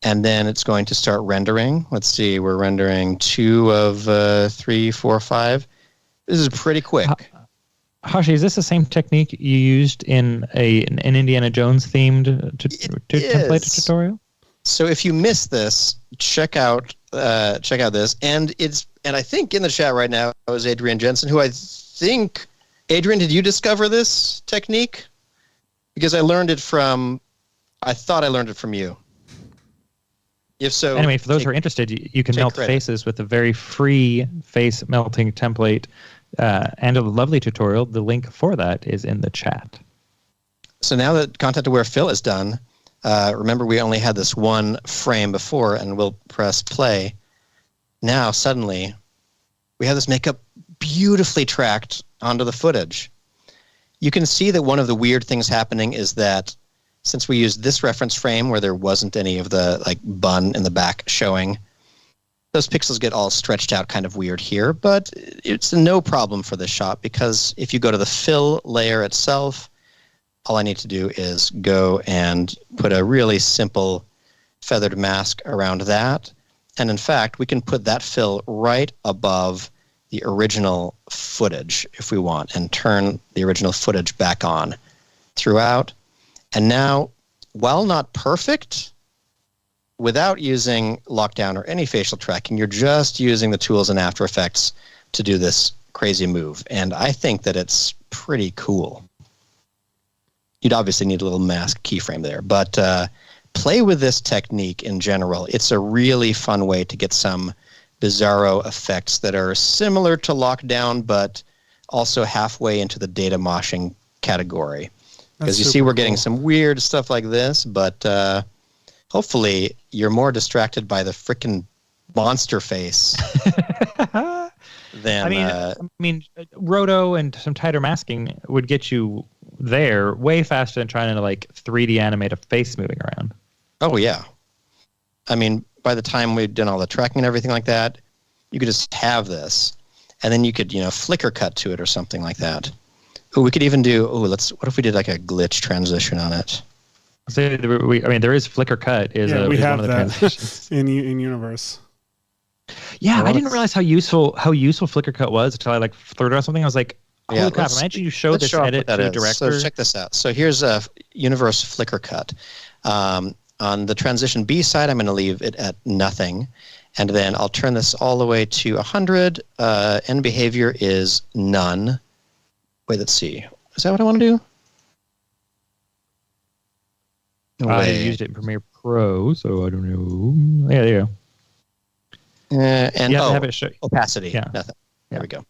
and then it's going to start rendering. Let's see, we're rendering 2 of 3, 4, 5. This is pretty quick. Hashi, is this the same technique you used in an Indiana Jones themed template tutorial? So if you missed this, check out this, and I think in the chat right now is Adrian Jensen, who I think, Adrian, did you discover this technique? Because I thought I learned it from you. If so, anyway, for those who are interested, you can melt credit. faces with a very free face melting template and a lovely tutorial. The link for that is in the chat. So now that content-aware fill is done, remember we only had this one frame before, and we'll press play. Now, suddenly, we have this makeup beautifully tracked onto the footage. You can see that one of the weird things happening is that since we used this reference frame where there wasn't any of the like bun in the back showing, those pixels get all stretched out kind of weird here, but it's no problem for this shot because if you go to the fill layer itself, all I need to do is go and put a really simple feathered mask around that. And in fact, we can put that fill right above the original footage if we want and turn the original footage back on throughout. And now, while not perfect, without using lockdown or any facial tracking, you're just using the tools in After Effects to do this crazy move. And I think that it's pretty cool. You'd obviously need a little mask keyframe there, but play with this technique in general. It's a really fun way to get some bizarro effects that are similar to lockdown, but also halfway into the data moshing category. Because you see we're getting some weird stuff like this, but hopefully you're more distracted by the frickin' monster face than... I mean, roto and some tighter masking would get you there way faster than trying to like 3D animate a face moving around. Oh, yeah. I mean, by the time we've done all the tracking and everything like that, you could just have this, and then you could, flicker cut to it or something like that. Ooh, we could even do. What if we did like a glitch transition on it? So there is flicker cut. We is have one of the that transitions. in universe. Yeah, I didn't realize how useful flicker cut was until I threw it on something. I was like, holy crap! Imagine you show this edit to the director. So check this out. So here's a universe flicker cut. On the transition B side, I'm going to leave it at nothing. And then I'll turn this all the way to 100. End behavior is none. Wait, let's see. Is that what I want to do? I used it in Premiere Pro, so I don't know. Yeah, there you go. And you have to have it show. Opacity. Yeah. Nothing. There we go.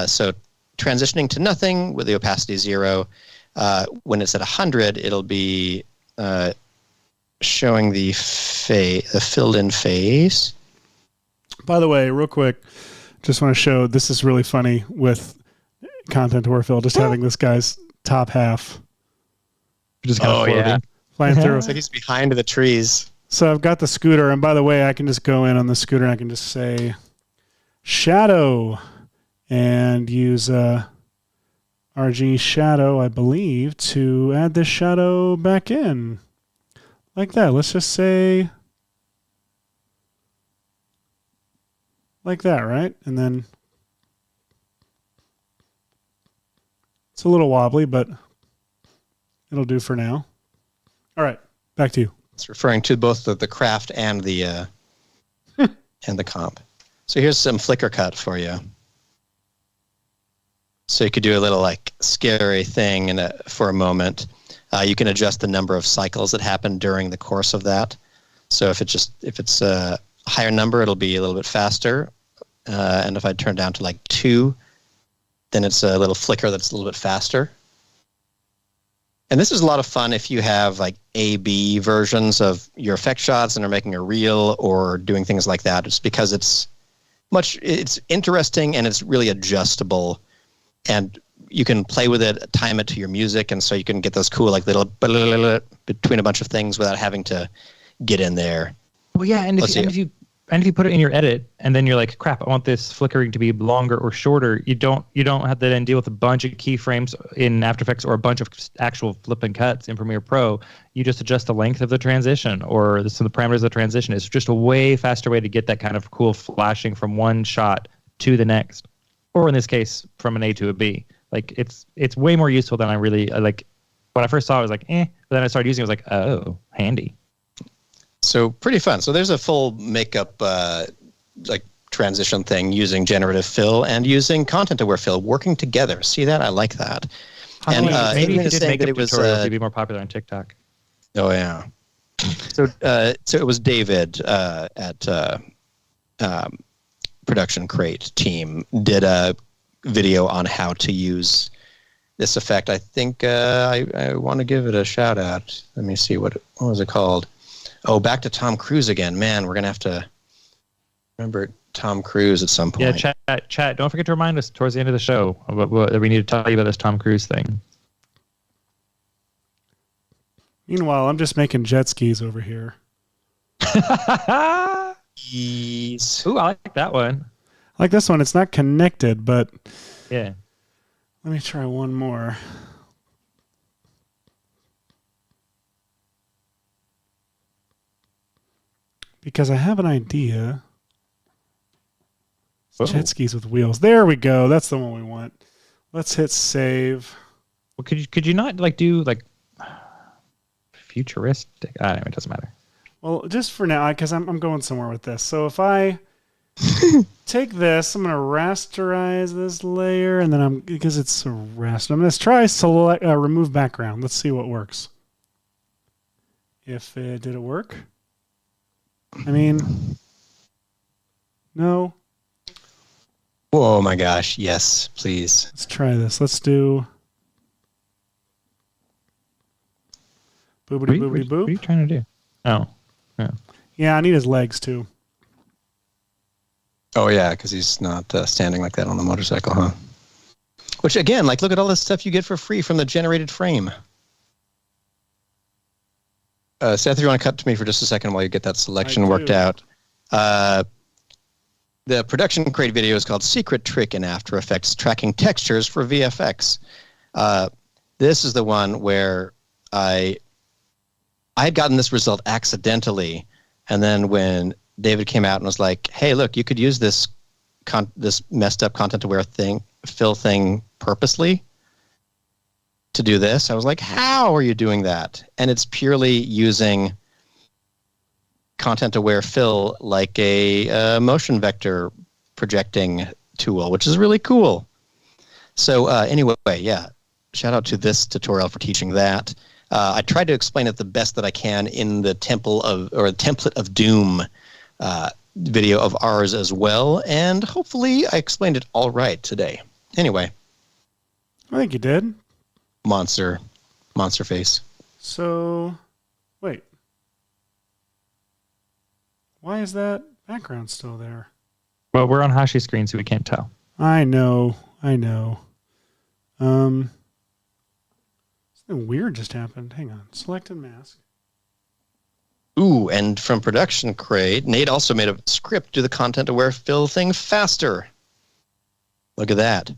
So transitioning to nothing with the opacity 0. When it's at 100, it'll be showing the filled-in face. By the way, real quick, just want to show this is really funny with content-aware fill, just having this guy's top half Just kind of floating. flying through. It's like he's behind the trees. So I've got the scooter, and by the way, I can just go in on the scooter and I can just say shadow and use RG shadow, I believe, to add this shadow back in. Like that. Let's just say like that, right? And then it's a little wobbly, but it'll do for now. All right, back to you. It's referring to both the craft and the and the comp. So here's some flicker cut for you. So you could do a little like scary thing for a moment. You can adjust the number of cycles that happen during the course of that. So if it's a higher number, it'll be a little bit faster. And if I turn down to like 2, then it's a little flicker that's a little bit faster. And this is a lot of fun if you have like A/B versions of your effect shots and are making a reel or doing things like that. It's because it's interesting and it's really adjustable, and you can play with it, time it to your music, and so you can get those cool like little between a bunch of things without having to get in there. Well, yeah, and if you put it in your edit, and then you're like, crap, I want this flickering to be longer or shorter. You don't have to then deal with a bunch of keyframes in After Effects or a bunch of actual flip and cuts in Premiere Pro. You just adjust the length of the transition or some of the parameters of the transition. It's just a way faster way to get that kind of cool flashing from one shot to the next, or in this case, from an A to a B. Like it's way more useful than I really like. When I first saw it, I was like, but then I started using it. I was like, oh, handy. So pretty fun. So there's a full makeup like transition thing using generative fill and using content-aware fill working together. See that? I like that. And maybe if you did makeup tutorials, it'd be more popular on TikTok. Oh yeah. So it was David at Production Crate team did a video on how to use this effect. I think I want to give it a shout out. Let me see what was it called. Oh, back to Tom Cruise again. Man, we're going to have to remember Tom Cruise at some point. Yeah, chat. Don't forget to remind us towards the end of the show about what we need to tell you about this Tom Cruise thing. Meanwhile, I'm just making jet skis over here. Skis. Ooh, I like that one. I like this one. It's not connected, but yeah. Let me try one more. Because I have an idea. Jet skis with wheels. There we go. That's the one we want. Let's hit save. Well, could you not like do like futuristic? I don't know. It doesn't matter. Well, just for now, because I'm going somewhere with this. So if I take this, I'm going to rasterize this layer, and then because it's a raster, I'm going to try select remove background. Let's see what works. Did it work? I mean, no. Oh my gosh, yes, please. Let's try this. Let's do boobity boobity boop. What are you trying to do? Oh, yeah. Yeah, I need his legs too. Oh yeah, because he's not standing like that on the motorcycle, huh? Which again, like, look at all this stuff you get for free from the generated frame. Seth, if you want to cut to me for just a second while you get that selection worked out. The Production Crate video is called Secret Trick in After Effects Tracking Textures for VFX. This is the one where I had gotten this result accidentally, and then when David came out and was like, hey, look, you could use this messed up content-aware fill thing purposely to do this. I was like, how are you doing that? And it's purely using content-aware fill like a motion vector projecting tool, which is really cool. So anyway, yeah, shout out to this tutorial for teaching that. I tried to explain it the best that I can in the Template of Doom video of ours as well, and hopefully I explained it all right today. Anyway. I think you did. Monster face. So, wait. Why is that background still there? Well, we're on Hashi's screen, so we can't tell. I know. Something weird just happened. Hang on. Select and mask. Ooh, and from Production Crate, Nate also made a script to do the content-aware fill thing faster. Look at that.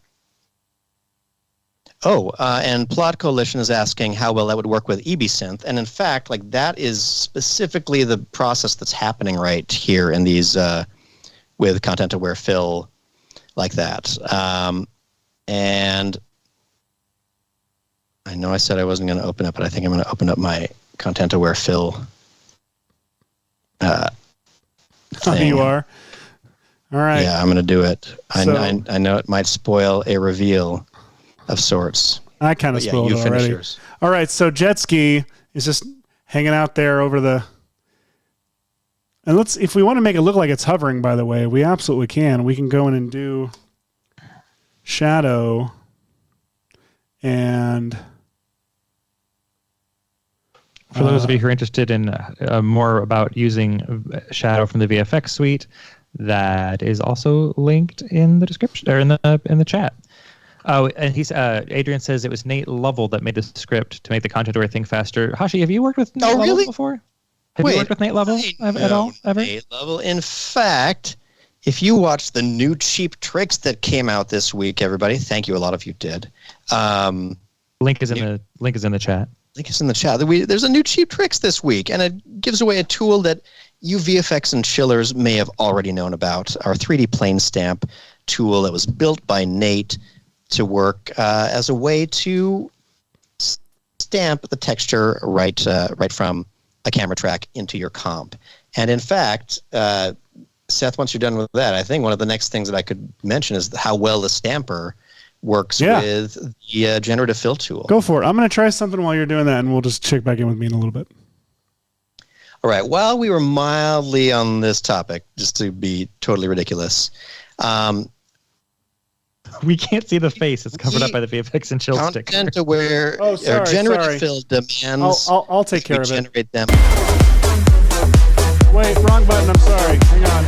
And Plot Coalition is asking how well that would work with EBSynth. And in fact, like that is specifically the process that's happening right here in these with content-aware fill like that. And I know I said I wasn't going to open up, but I think I'm going to open up my content-aware fill thing. You are? All right. Yeah, I'm going to do it. So- I know it might spoil a reveal of sorts. I kind of But yeah, spoiled you it finish already. yours. All right, so jet ski is just hanging out there over the. And if we want to make it look like it's hovering, by the way, we absolutely can. We can go in and do shadow and. For those of you who are interested in more about using Shadow from the VFX suite, that is also linked in the description or in the chat. Oh, and Adrian says it was Nate Lovell that made the script to make the content-aware thing faster. Hashi, have you worked with Nate Lovell really? before? Have you worked with Nate Lovell at all ever? Nate Lovell. In fact, if you watched the new cheap tricks that came out this week, everybody, thank you. A lot of you did. Link is in the chat. Link is in the chat. There's a new cheap tricks this week, and it gives away a tool that you VFX and chillers may have already known about. Our 3D plane stamp tool that was built by Nate to work as a way to stamp the texture right from a camera track into your comp. And in fact, Seth, once you're done with that, I think one of the next things that I could mention is how well the stamper works with the Generative Fill tool. Go for it. I'm going to try something while you're doing that, and we'll just check back in with me in a little bit. All right. While we were mildly on this topic, just to be totally ridiculous, we can't see the face. It's covered up by the VFX and Chill sticker. Content-aware Oh, sorry, Generative Fill demands. I'll take care we of it. generate them. Wait, wrong button. I'm sorry. Hang on.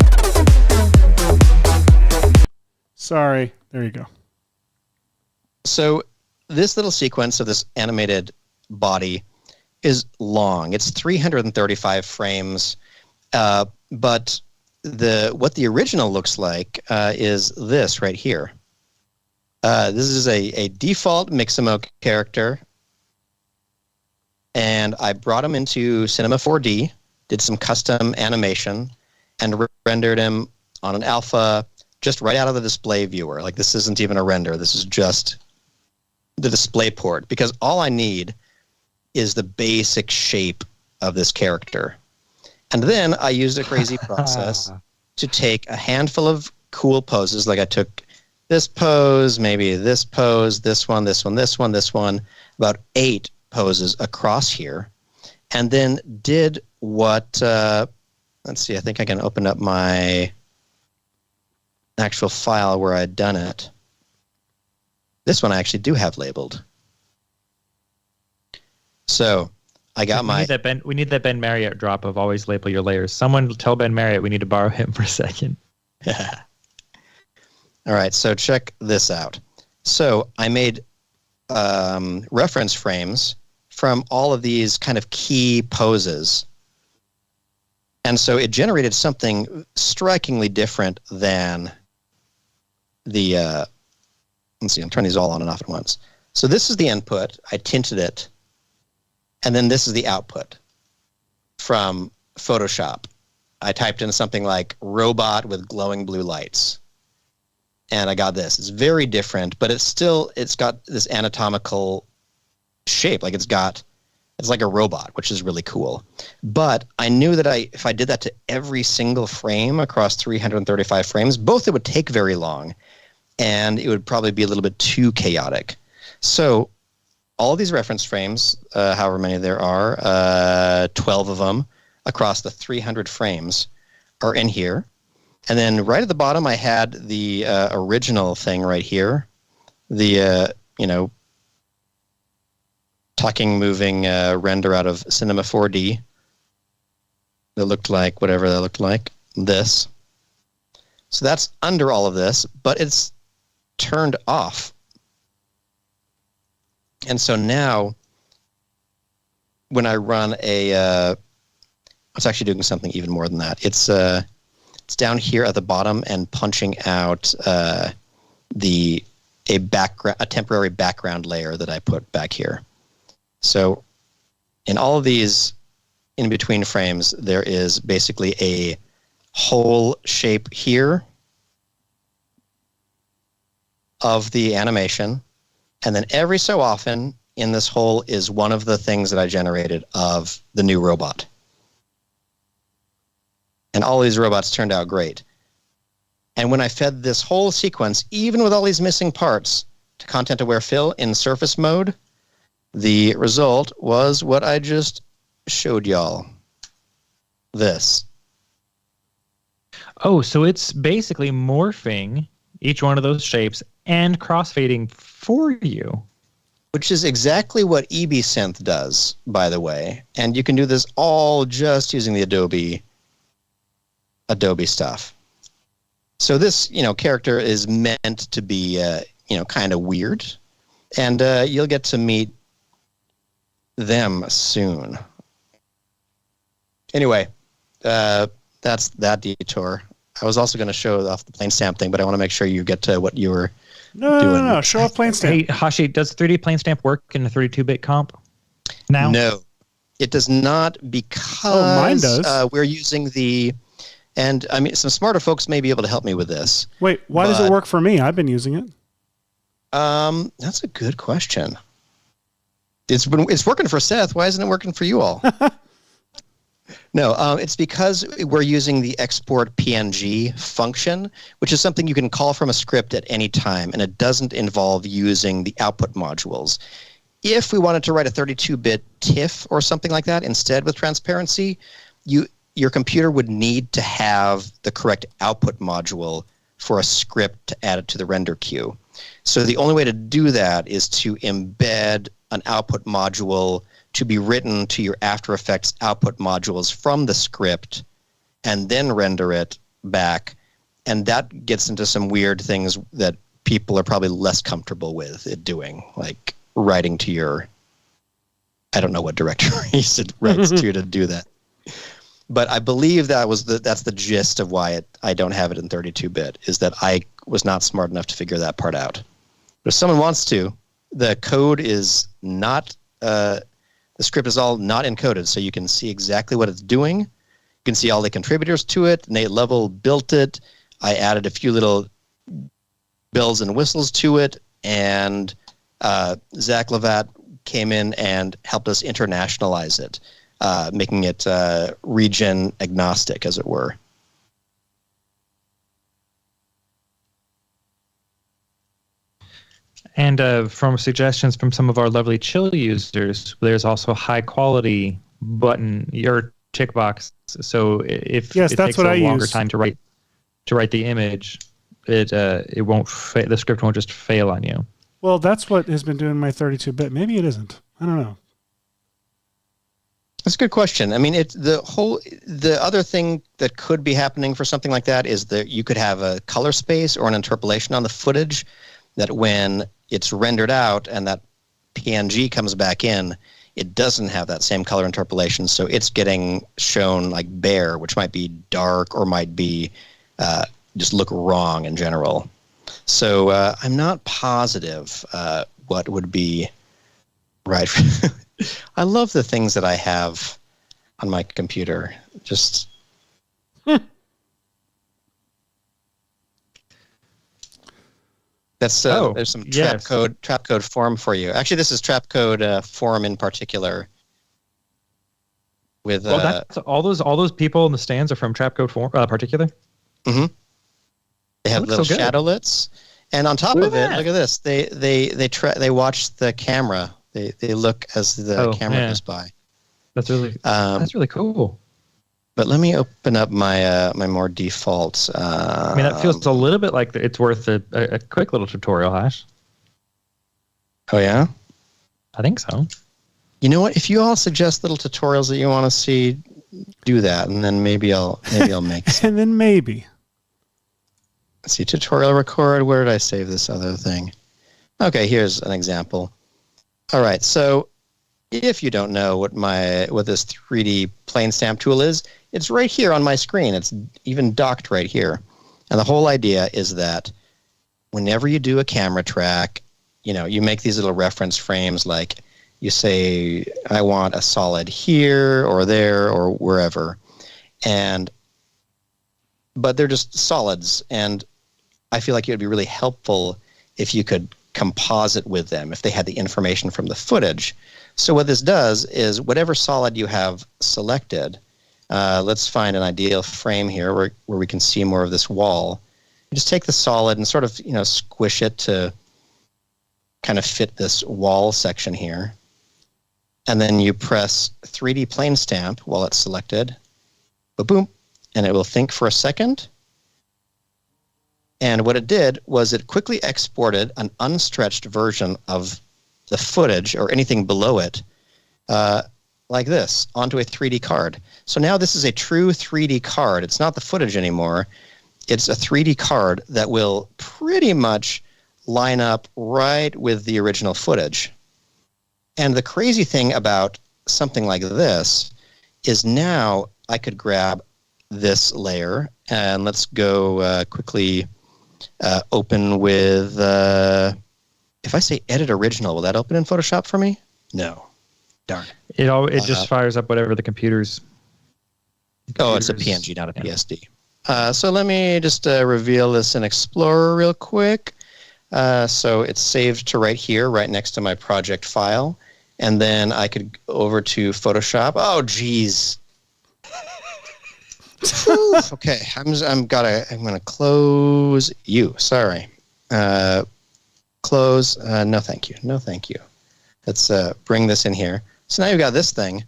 Sorry. There you go. So this little sequence of this animated body is long. It's 335 frames, but what the original looks like is this right here. This is a default Mixamo character, and I brought him into Cinema 4D, did some custom animation, and rendered him on an alpha just right out of the display viewer. Like, this isn't even a render. This is just the display port, because all I need is the basic shape of this character. And then I used a crazy process to take a handful of cool poses. Like, I took this pose, maybe this pose, this one, this one, this one, this one, about 8 poses across here, and then did what, let's see, I think I can open up my actual file where I'd done it. This one I actually do have labeled. So I got we need that Ben Marriott drop of always label your layers. Someone tell Ben Marriott we need to borrow him for a second. All right, so check this out. So I made reference frames from all of these kind of key poses. And so it generated something strikingly different than the, let's see, I'm turning these all on and off at once. So this is the input. I tinted it. And then this is the output from Photoshop. I typed in something like robot with glowing blue lights. And I got this. It's very different, but it's got this anatomical shape. Like, it's like a robot, which is really cool. But I knew that if I did that to every single frame across 335 frames, both it would take very long, and it would probably be a little bit too chaotic. So all these reference frames, however many there are, 12 of them across the 300 frames, are in here. And then right at the bottom, I had the original thing right here, the, talking, moving render out of Cinema 4D that looked like whatever that looked like, this. So that's under all of this, but it's turned off. And so now when I run it's actually doing something even more than that. It's down here at the bottom and punching out the a temporary background layer that I put back here. So in all of these in between frames, there is basically a whole shape here of the animation. And then every so often in this hole is one of the things that I generated of the new robot. And all these robots turned out great. And when I fed this whole sequence, even with all these missing parts, to content-aware fill in surface mode, the result was what I just showed y'all. This. Oh, so it's basically morphing each one of those shapes and crossfading for you. Which is exactly what EBSynth does, by the way. And you can do this all just using the Adobe stuff. So this, character is meant to be, kind of weird. And you'll get to meet them soon. Anyway, that's that detour. I was also going to show off the plane stamp thing, but I want to make sure you get to what you were doing. No. Show off plane stamp. Hey, Hashi, does 3D plane stamp work in a 32-bit comp now? No, it does not, because mine does. We're using and I mean, some smarter folks may be able to help me with this. Wait, why does it work for me? I've been using it. That's a good question. It's working for Seth. Why isn't it working for you all? No, it's because we're using the export PNG function, which is something you can call from a script at any time, and it doesn't involve using the output modules. If we wanted to write a 32-bit TIFF or something like that instead with transparency, your computer would need to have the correct output module for a script to add it to the render queue. So the only way to do that is to embed an output module to be written to your After Effects output modules from the script and then render it back. And that gets into some weird things that people are probably less comfortable with it doing, like writing to your, I don't know what directories it writes to do that. But I believe that's the gist of why I don't have it in 32-bit, is that I was not smart enough to figure that part out. But if someone wants to, the code is not, the script is all not encoded, so you can see exactly what it's doing. You can see all the contributors to it. Nate Level built it. I added a few little bells and whistles to it, and Zach Levat came in and helped us internationalize it, making it region agnostic, as it were. And from suggestions from some of our lovely chill users, there's also a high quality button, your tick box. So if it takes a longer time to write the image, it won't the script won't just fail on you. Well, that's what has been doing my 32-bit. Maybe it isn't. I don't know. That's a good question. I mean, the other thing that could be happening for something like that is that you could have a color space or an interpolation on the footage that when it's rendered out and that PNG comes back in, it doesn't have that same color interpolation, so it's getting shown like bare, which might be dark or might be just look wrong in general. So I'm not positive what would be right. I love the things that I have on my computer. Just that's there's some trap code forum for you. Actually, this is trap code forum in particular. With that's all those people in the stands are from trap code forum particular. Mm-hmm. They have little shadowlets, and on top of it, look at this. They watch the camera. They look as the camera goes by. That's really cool. But let me open up my my more default. I mean, that feels a little bit like it's worth a quick little tutorial, Hash. Oh yeah, I think so. You know what? If you all suggest little tutorials that you want to see, do that, and then maybe I'll make some. And then maybe. Let's see, tutorial record. Where did I save this other thing? Okay, here's an example. All right, so if you don't know what this 3D plane stamp tool is, it's right here on my screen. It's even docked right here. And the whole idea is that whenever you do a camera track, you make these little reference frames, like you say, I want a solid here or there or wherever. But they're just solids. And I feel like it would be really helpful if you could composite with them, if they had the information from the footage. So what this does is whatever solid you have selected, let's find an ideal frame here where we can see more of this wall. You just take the solid and sort of, squish it to kind of fit this wall section here. And then you press 3D plane stamp while it's selected. Boom. And it will think for a second. And what it did was it quickly exported an unstretched version of the footage or anything below it like this onto a 3D card. So now this is a true 3D card. It's not the footage anymore. It's a 3D card that will pretty much line up right with the original footage. And the crazy thing about something like this is now I could grab this layer and let's go quickly open with, if I say edit original, will that open in Photoshop for me? No. Darn. It just fires up whatever the computer's. Oh, it's a PNG, not a PSD. So let me just reveal this in Explorer real quick. So it's saved to right here, right next to my project file. And then I could go over to Photoshop. Oh, geez. Okay, I'm gonna close you. Sorry. Close. No, thank you. No, thank you. Let's bring this in here. So now you've got this thing,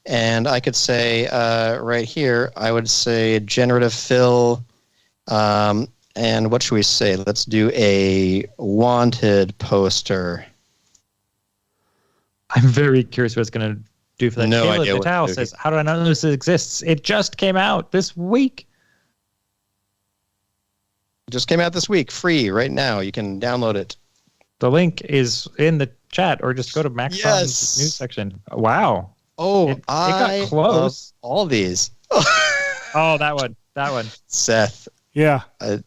and I could say right here, I would say Generative Fill, and what should we say? Let's do a wanted poster. I'm very curious what it's going to do for that. No Caleb idea Natal says, how do I know this exists? It just came out this week. It just came out this week, free right now. You can download it. The link is in the chat, or just go to Maxon's Yes. news section. Wow. Oh, It got close. love all these. Oh, that one. Seth. Yeah. Okay,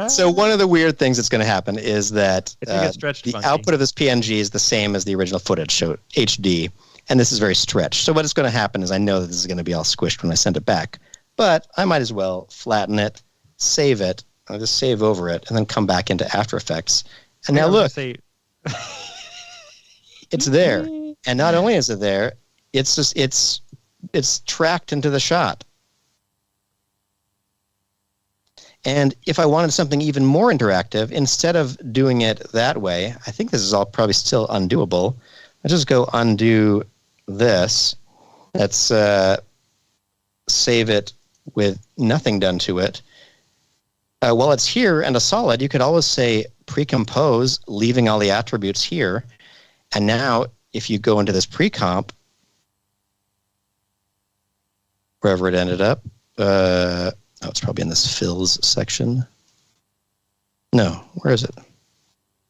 so one of the weird things that's going to happen is that It's gonna get stretched the funky. output of this PNG is the same as the original footage, so HD, and this is very stretched. So what is going to happen is I know that this is going to be all squished when I send it back, but I might as well flatten it, save it, I'll just save over it, and then come back into After Effects. And now look, it's there. And not only is it there, it's just it's tracked into the shot. And if I wanted something even more interactive, instead of doing it that way, I think this is all probably still undoable. Let's just go undo this. Let's save it with nothing done to it. While it's here and a solid, you could always say pre-compose, leaving all the attributes here. And now, if you go into this pre-comp, wherever it ended up, it's probably in this fills section. No, where is it?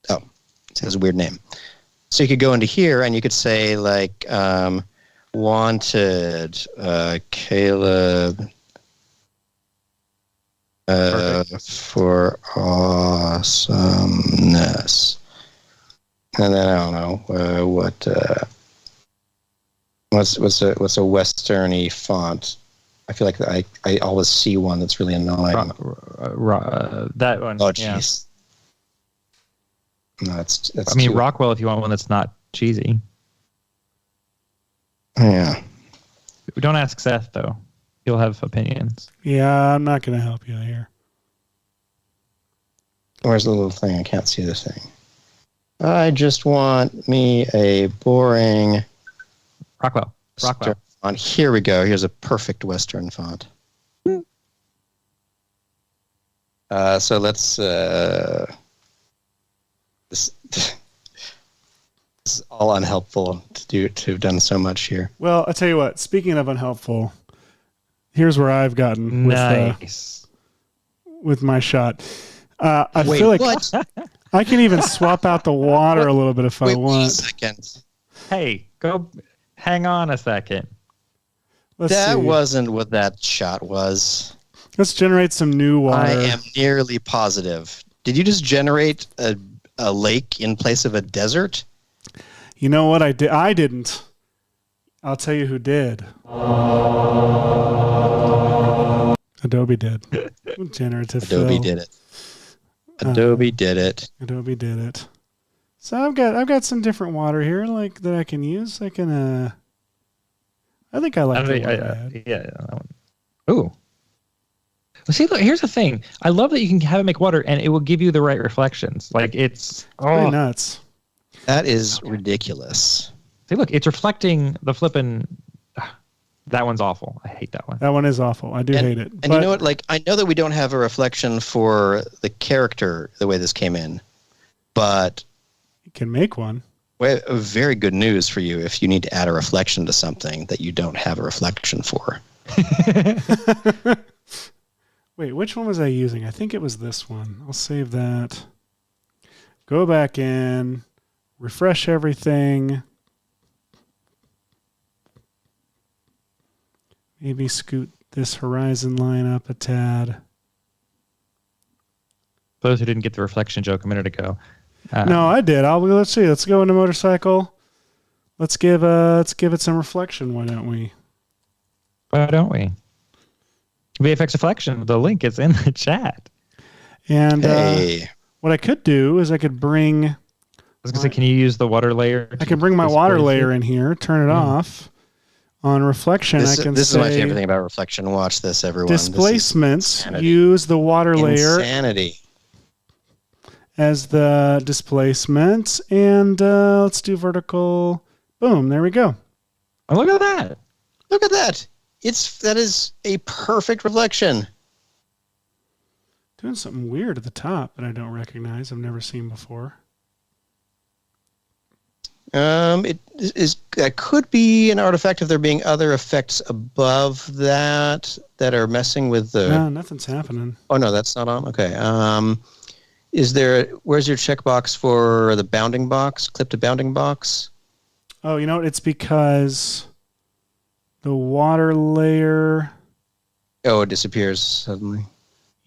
Oh, it has a weird name. So you could go into here and you could say like wanted Caleb for awesomeness. And then I don't know what's a westerny font. I feel like I always see one that's really annoying. That one. Oh, jeez. Yeah. No, that's I mean, Rockwell, if you want one that's not cheesy. Yeah. Don't ask Seth, though. He'll have opinions. Yeah, I'm not going to help you here. Where's the little thing? I can't see the thing. I just want me a boring... Rockwell. font. Here we go. Here's a perfect Western font. So let's... This is all unhelpful to have done so much here. Well, I'll tell you what. Speaking of unhelpful, here's where I've gotten with my shot. I feel like what? I can even swap out the water a little bit if I want. Wait a second. Hey, go hang on a second. That see. wasn't what that shot was. Let's generate some new water. I am nearly positive. Did you just generate a lake in place of a desert? You know what I did? I didn't. I'll tell you who did. Adobe did. Generative Adobe Fill. did it. Adobe did it. Adobe did it. So I've got some different water here, like that I can use. I can. I think I like the water I had. Yeah. That one. Ooh. Well, see, look, here's the thing. I love that you can have it make water, and it will give you the right reflections. Like it's Pretty nuts. That is ridiculous. See, look, it's reflecting the flippin'. That one's awful. I hate that one. That one is awful. I do hate it. And you know what? Like, I know that we don't have a reflection for the character the way this came in, but you can make one. Very good news for you if you need to add a reflection to something that you don't have a reflection for. Wait, which one was I using? I think it was this one. I'll save that. Go back in, refresh everything. Maybe scoot this horizon line up a tad. For those who didn't get the reflection joke a minute ago. No, I did. Let's see. Let's go into motorcycle. Let's give it some reflection. Why don't we? Why don't we? VFX reflection. The link is in the chat. And Hey. what I could do is I could bring. I was gonna say, can you use the water layer? I can bring my water layer in here. Turn it off. On reflection, This I can is say my favorite thing about reflection. Watch this, everyone. displacements. Insanity. Use the water layer Insanity. as the displacement, and let's do vertical. Boom! There we go. Oh, look at that. Look at that. That is a perfect reflection. Doing something weird at the top that I don't recognize. I've never seen before. That could be an artifact if there being other effects above that are messing with the. No, nothing's happening. Oh no, that's not on. Okay. Where's your checkbox for the bounding box? Clip to bounding box. Oh, you know what? It's because the water layer. Oh, it disappears suddenly.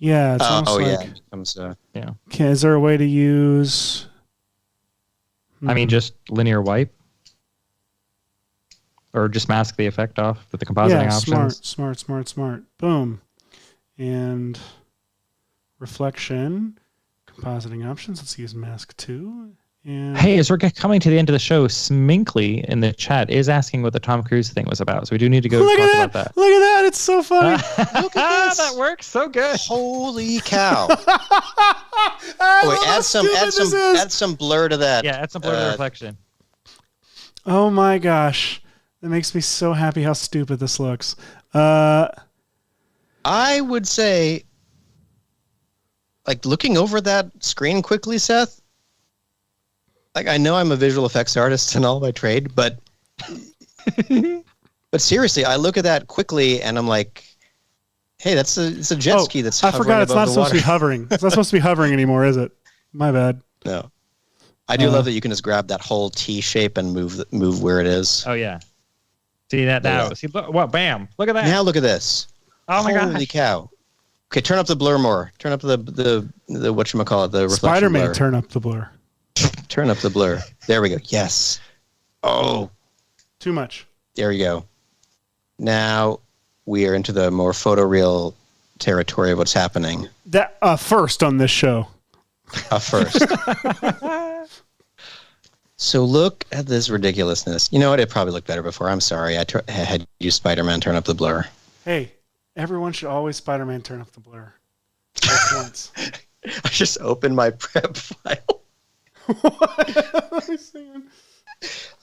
Yeah, it's almost yeah. like. It becomes, Yeah. Okay, is there a way to use? I mean, just linear wipe, or just mask the effect off with the compositing options. Smart. Boom. And reflection, compositing options. Let's use mask 2. And Hey, as we're coming to the end of the show, Sminkley in the chat is asking what the Tom Cruise thing was about. So we do need to go look talk at about that. Look at that! It's so funny. Look at this. That works so good. Holy cow! I Oh, love wait, how stupid this is. add some blur to that. Yeah, add some blur to the reflection. Oh my gosh, that makes me so happy how stupid this looks. Uh, I would say, like, looking over that screen quickly, Seth. Like, I know I'm a visual effects artist and all by trade, but seriously, I look at that quickly and I'm like, hey, it's a jet ski that's I hovering forgot it's above not the supposed water. to be hovering. It's not supposed to be hovering anymore, is it? My bad. No. I do love that you can just grab that whole T shape and move where it is. Oh yeah. See that now? Yeah. See what? Bam! Look at that! Now look at this. Oh my Holy gosh! cow. Okay, turn up the blur more. Turn up the whatchamacallit, the reflection Spider-Man, blur. turn up the blur. Turn up the blur. There we go. Yes. Oh, Too much. there we go. Now we are into the more photoreal territory of what's happening. That first on this show. First. So look at this ridiculousness. You know what? It probably looked better before. I'm sorry. I had used Spider-Man turn up the blur. Hey, everyone should always Spider-Man turn up the blur. Just once. I just opened my prep file. What? Let me see it.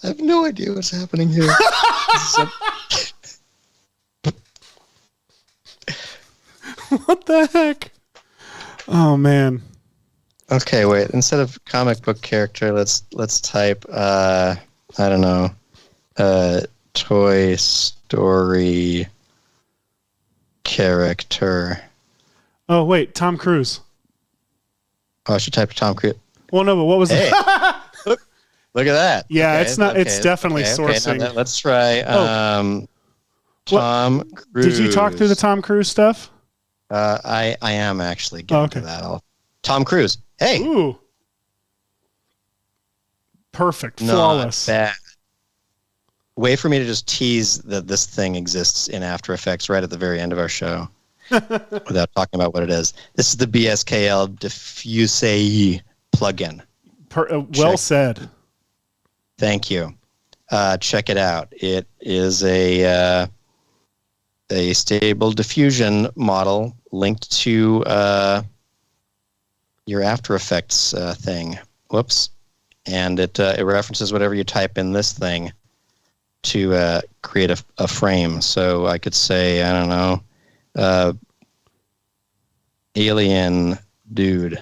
I have no idea what's happening here. What the heck? Oh man. Okay, wait. Instead of comic book character, let's type I don't know, Toy Story character. Oh wait, Tom Cruise. Oh, I should type Tom Cruise. Well, no, but what was Hey. it? Look at that. Yeah, Okay, it's not. It's definitely okay, sourcing. now let's try. Tom Cruise. Did you talk through the Tom Cruise stuff? I am actually getting to that. Tom Cruise. Hey. Ooh. Perfect. Not Flawless. bad. Way for me to just tease that this thing exists in After Effects right at the very end of our show without talking about what it is. This is the BSKL Diffuse plugin. Well said. Thank you. Check it out. It is a stable diffusion model linked to your After Effects thing. Whoops. And it references whatever you type in this thing to create a frame. So I could say, I don't know, alien dude.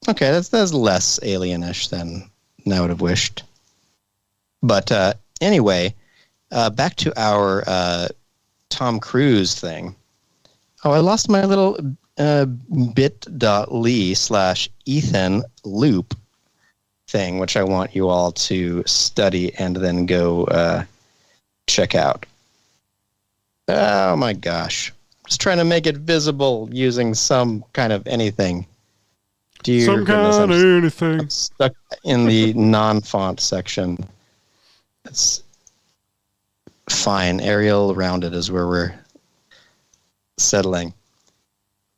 Okay, that's less alienish than I would have wished. But anyway, back to our Tom Cruise thing. Oh, I lost my little bit.ly/Ethan loop thing, which I want you all to study and then go check out. Oh my gosh. Just trying to make it visible using some kind of anything. Dear some goodness, kind of anything. I'm stuck in the non-font section. It's fine. Arial rounded is where we're settling.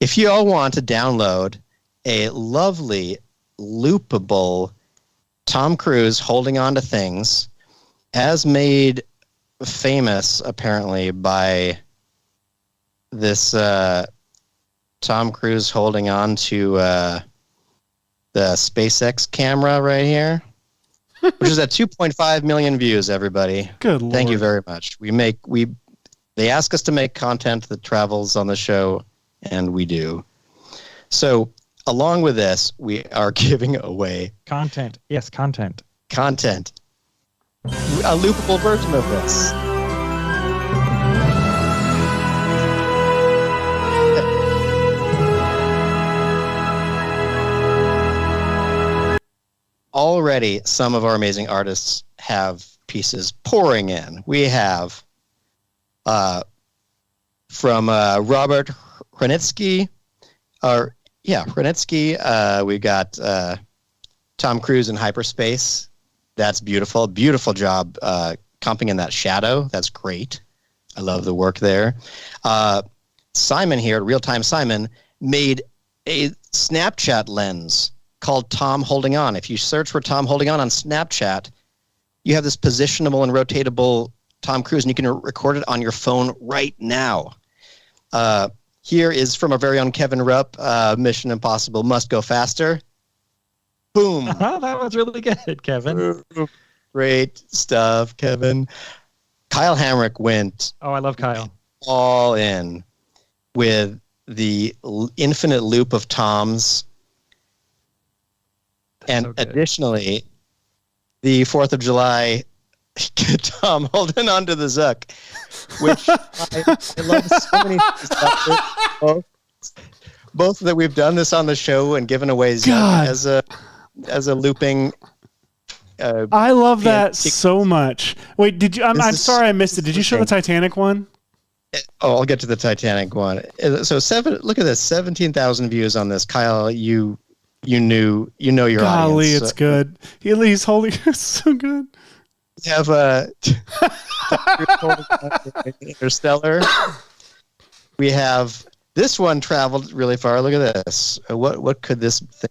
If you all want to download a lovely, loopable Tom Cruise holding on to things, as made famous apparently by this Tom Cruise holding on to the SpaceX camera right here, which is at 2.5 million views, everybody. Good Lord. Thank you very much. They ask us to make content that travels on the show, and we do. So along with this, we are giving away Content. Yes, content. content. A loopable version of this. Already, some of our amazing artists have pieces pouring in. We have from Robert Hranitsky, we got Tom Cruise in hyperspace. That's beautiful. Beautiful job comping in that shadow. That's great. I love the work there. Simon here, Real Time Simon, made a Snapchat lens called Tom Holding On. If you search for Tom Holding On Snapchat, you have this positionable and rotatable Tom Cruise, and you can record it on your phone right now. Here is from our very own Kevin Rupp, Mission Impossible Must Go Faster. Boom. Oh, that was really good, Kevin. Great stuff, Kevin. Kyle Hamrick went Oh, I love Kyle. all in with the infinite loop of Toms. And so good. additionally, the 4th of July Tom holding on to the Zuck, which I love so many things. Both that we've done this on the show and given away Zuck as a looping. I love that so much. Wait, did you? I'm sorry I missed it. Did you show the Titanic one? Oh, I'll get to the Titanic one. So look at this, 17,000 views on this. Kyle, you know your Golly, audience. it's good. He's holding it's so good. We have Interstellar. We have this one traveled really far. Look at this. What could this thing?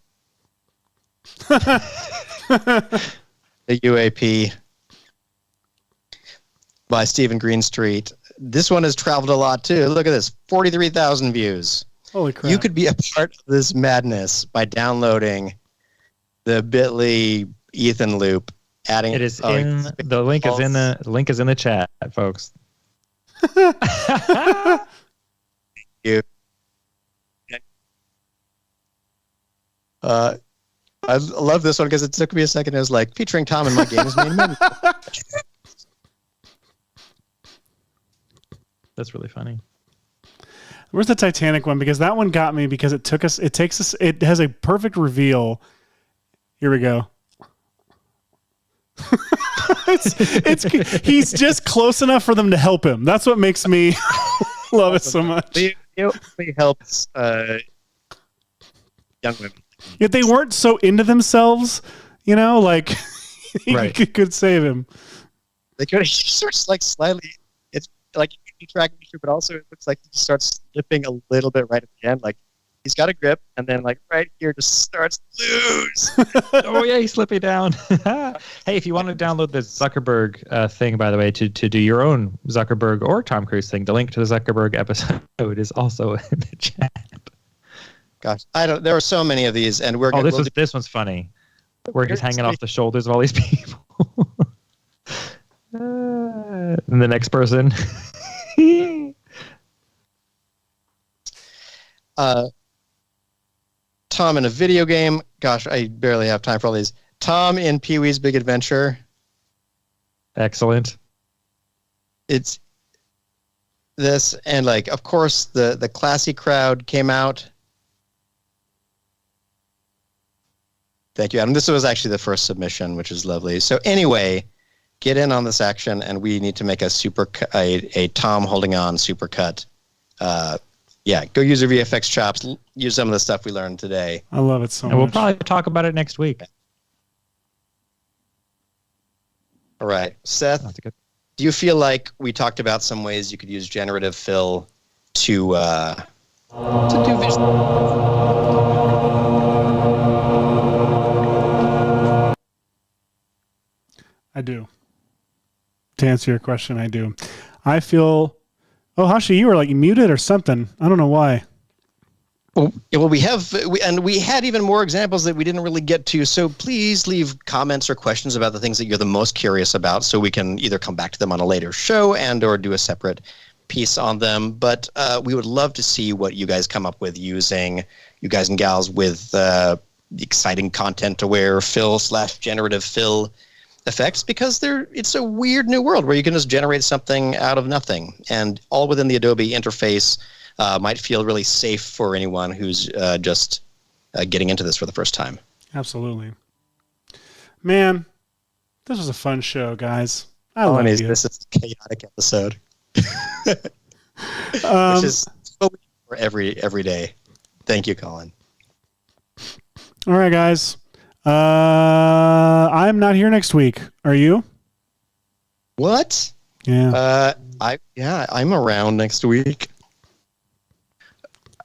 The UAP by Stephen Greenstreet. This one has traveled a lot too. Look at this, 43,000 views. Holy crap! You could be a part of this madness by downloading the Bitly Ethan loop. Adding it is in the link is in the chat, folks. You. I love this one because it took me a second. It was like featuring Tom in my game is main menu. That's really funny. Where's the Titanic one? Because that one got me because it has a perfect reveal. Here we go. He's just close enough for them to help him. That's what makes me love it so much. It really helps young women. If they weren't so into themselves, like he Right. could save him. They could sort of like slightly. It's like you can track issue, but also it looks like he starts slipping a little bit right at the end. Like he's got a grip, and then like right here just starts to lose. Oh yeah, he's slipping down. Hey, if you want to download the Zuckerberg thing, by the way, to do your own Zuckerberg or Tom Cruise thing, the link to the Zuckerberg episode is also in the chat. Gosh, there are so many of these, and we're. Oh, this one's funny, where he's hanging off the shoulders of all these people. And the next person. Tom in a video game. Gosh, I barely have time for all these. Tom in Pee-wee's Big Adventure. Excellent. It's this, and like, of course, the classy crowd came out. Thank you, Adam. This was actually the first submission, which is lovely. So anyway, get in on this action, and we need to make a a Tom holding on supercut. Yeah, go use your VFX chops. Use some of the stuff we learned today. I love it so And we'll much. probably talk about it next week. All right, Seth, That's good. do you feel like we talked about some ways you could use generative fill to do visual? I do. To answer your question, I do. I feel. Oh, Hashi, you were like muted or something. I don't know why. Well, we had even more examples that we didn't really get to. So please leave comments or questions about the things that you're the most curious about, so we can either come back to them on a later show and/or do a separate piece on them. But we would love to see what you guys come up with using, you guys and gals, with exciting content-aware fill/generative fill effects, because it's a weird new world where you can just generate something out of nothing, and all within the Adobe interface. Might feel really safe for anyone who's just getting into this for the first time. Absolutely. Man, this was a fun show, guys. I love you. This is a chaotic episode. Which is what we do for every day. Thank you, Colin. All right, guys. I'm not here next week. Are you? What? Yeah. I'm around next week.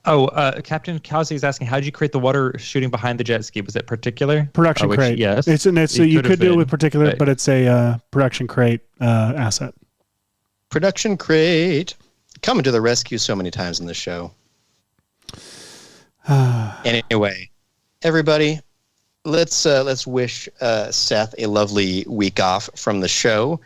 Oh, Captain Kowski is asking, how did you create the water shooting behind the jet ski? Was it particular? Production crate. Yes. You could do it with particular, but it's a production crate asset. Production crate. Coming to the rescue so many times in the show. Anyway, everybody, let's wish Seth a lovely week off from the show.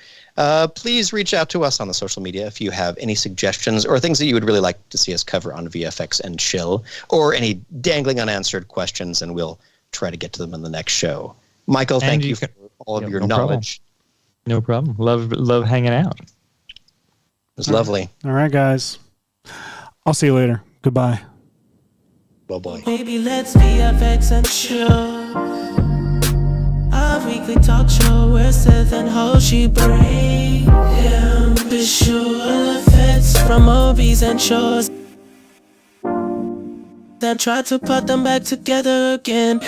Please reach out to us on the social media if you have any suggestions or things that you would really like to see us cover on VFX and Chill, or any dangling unanswered questions, and we'll try to get to them in the next show. Michael, thank you for all of your knowledge. No problem. Love hanging out. It was lovely. All right, guys. I'll see you later. Goodbye. Well, boy. Baby, let's VFX and Chill. A weekly talk show where Seth and Hashi break down visual effects from movies and shows, then try to put them back together again.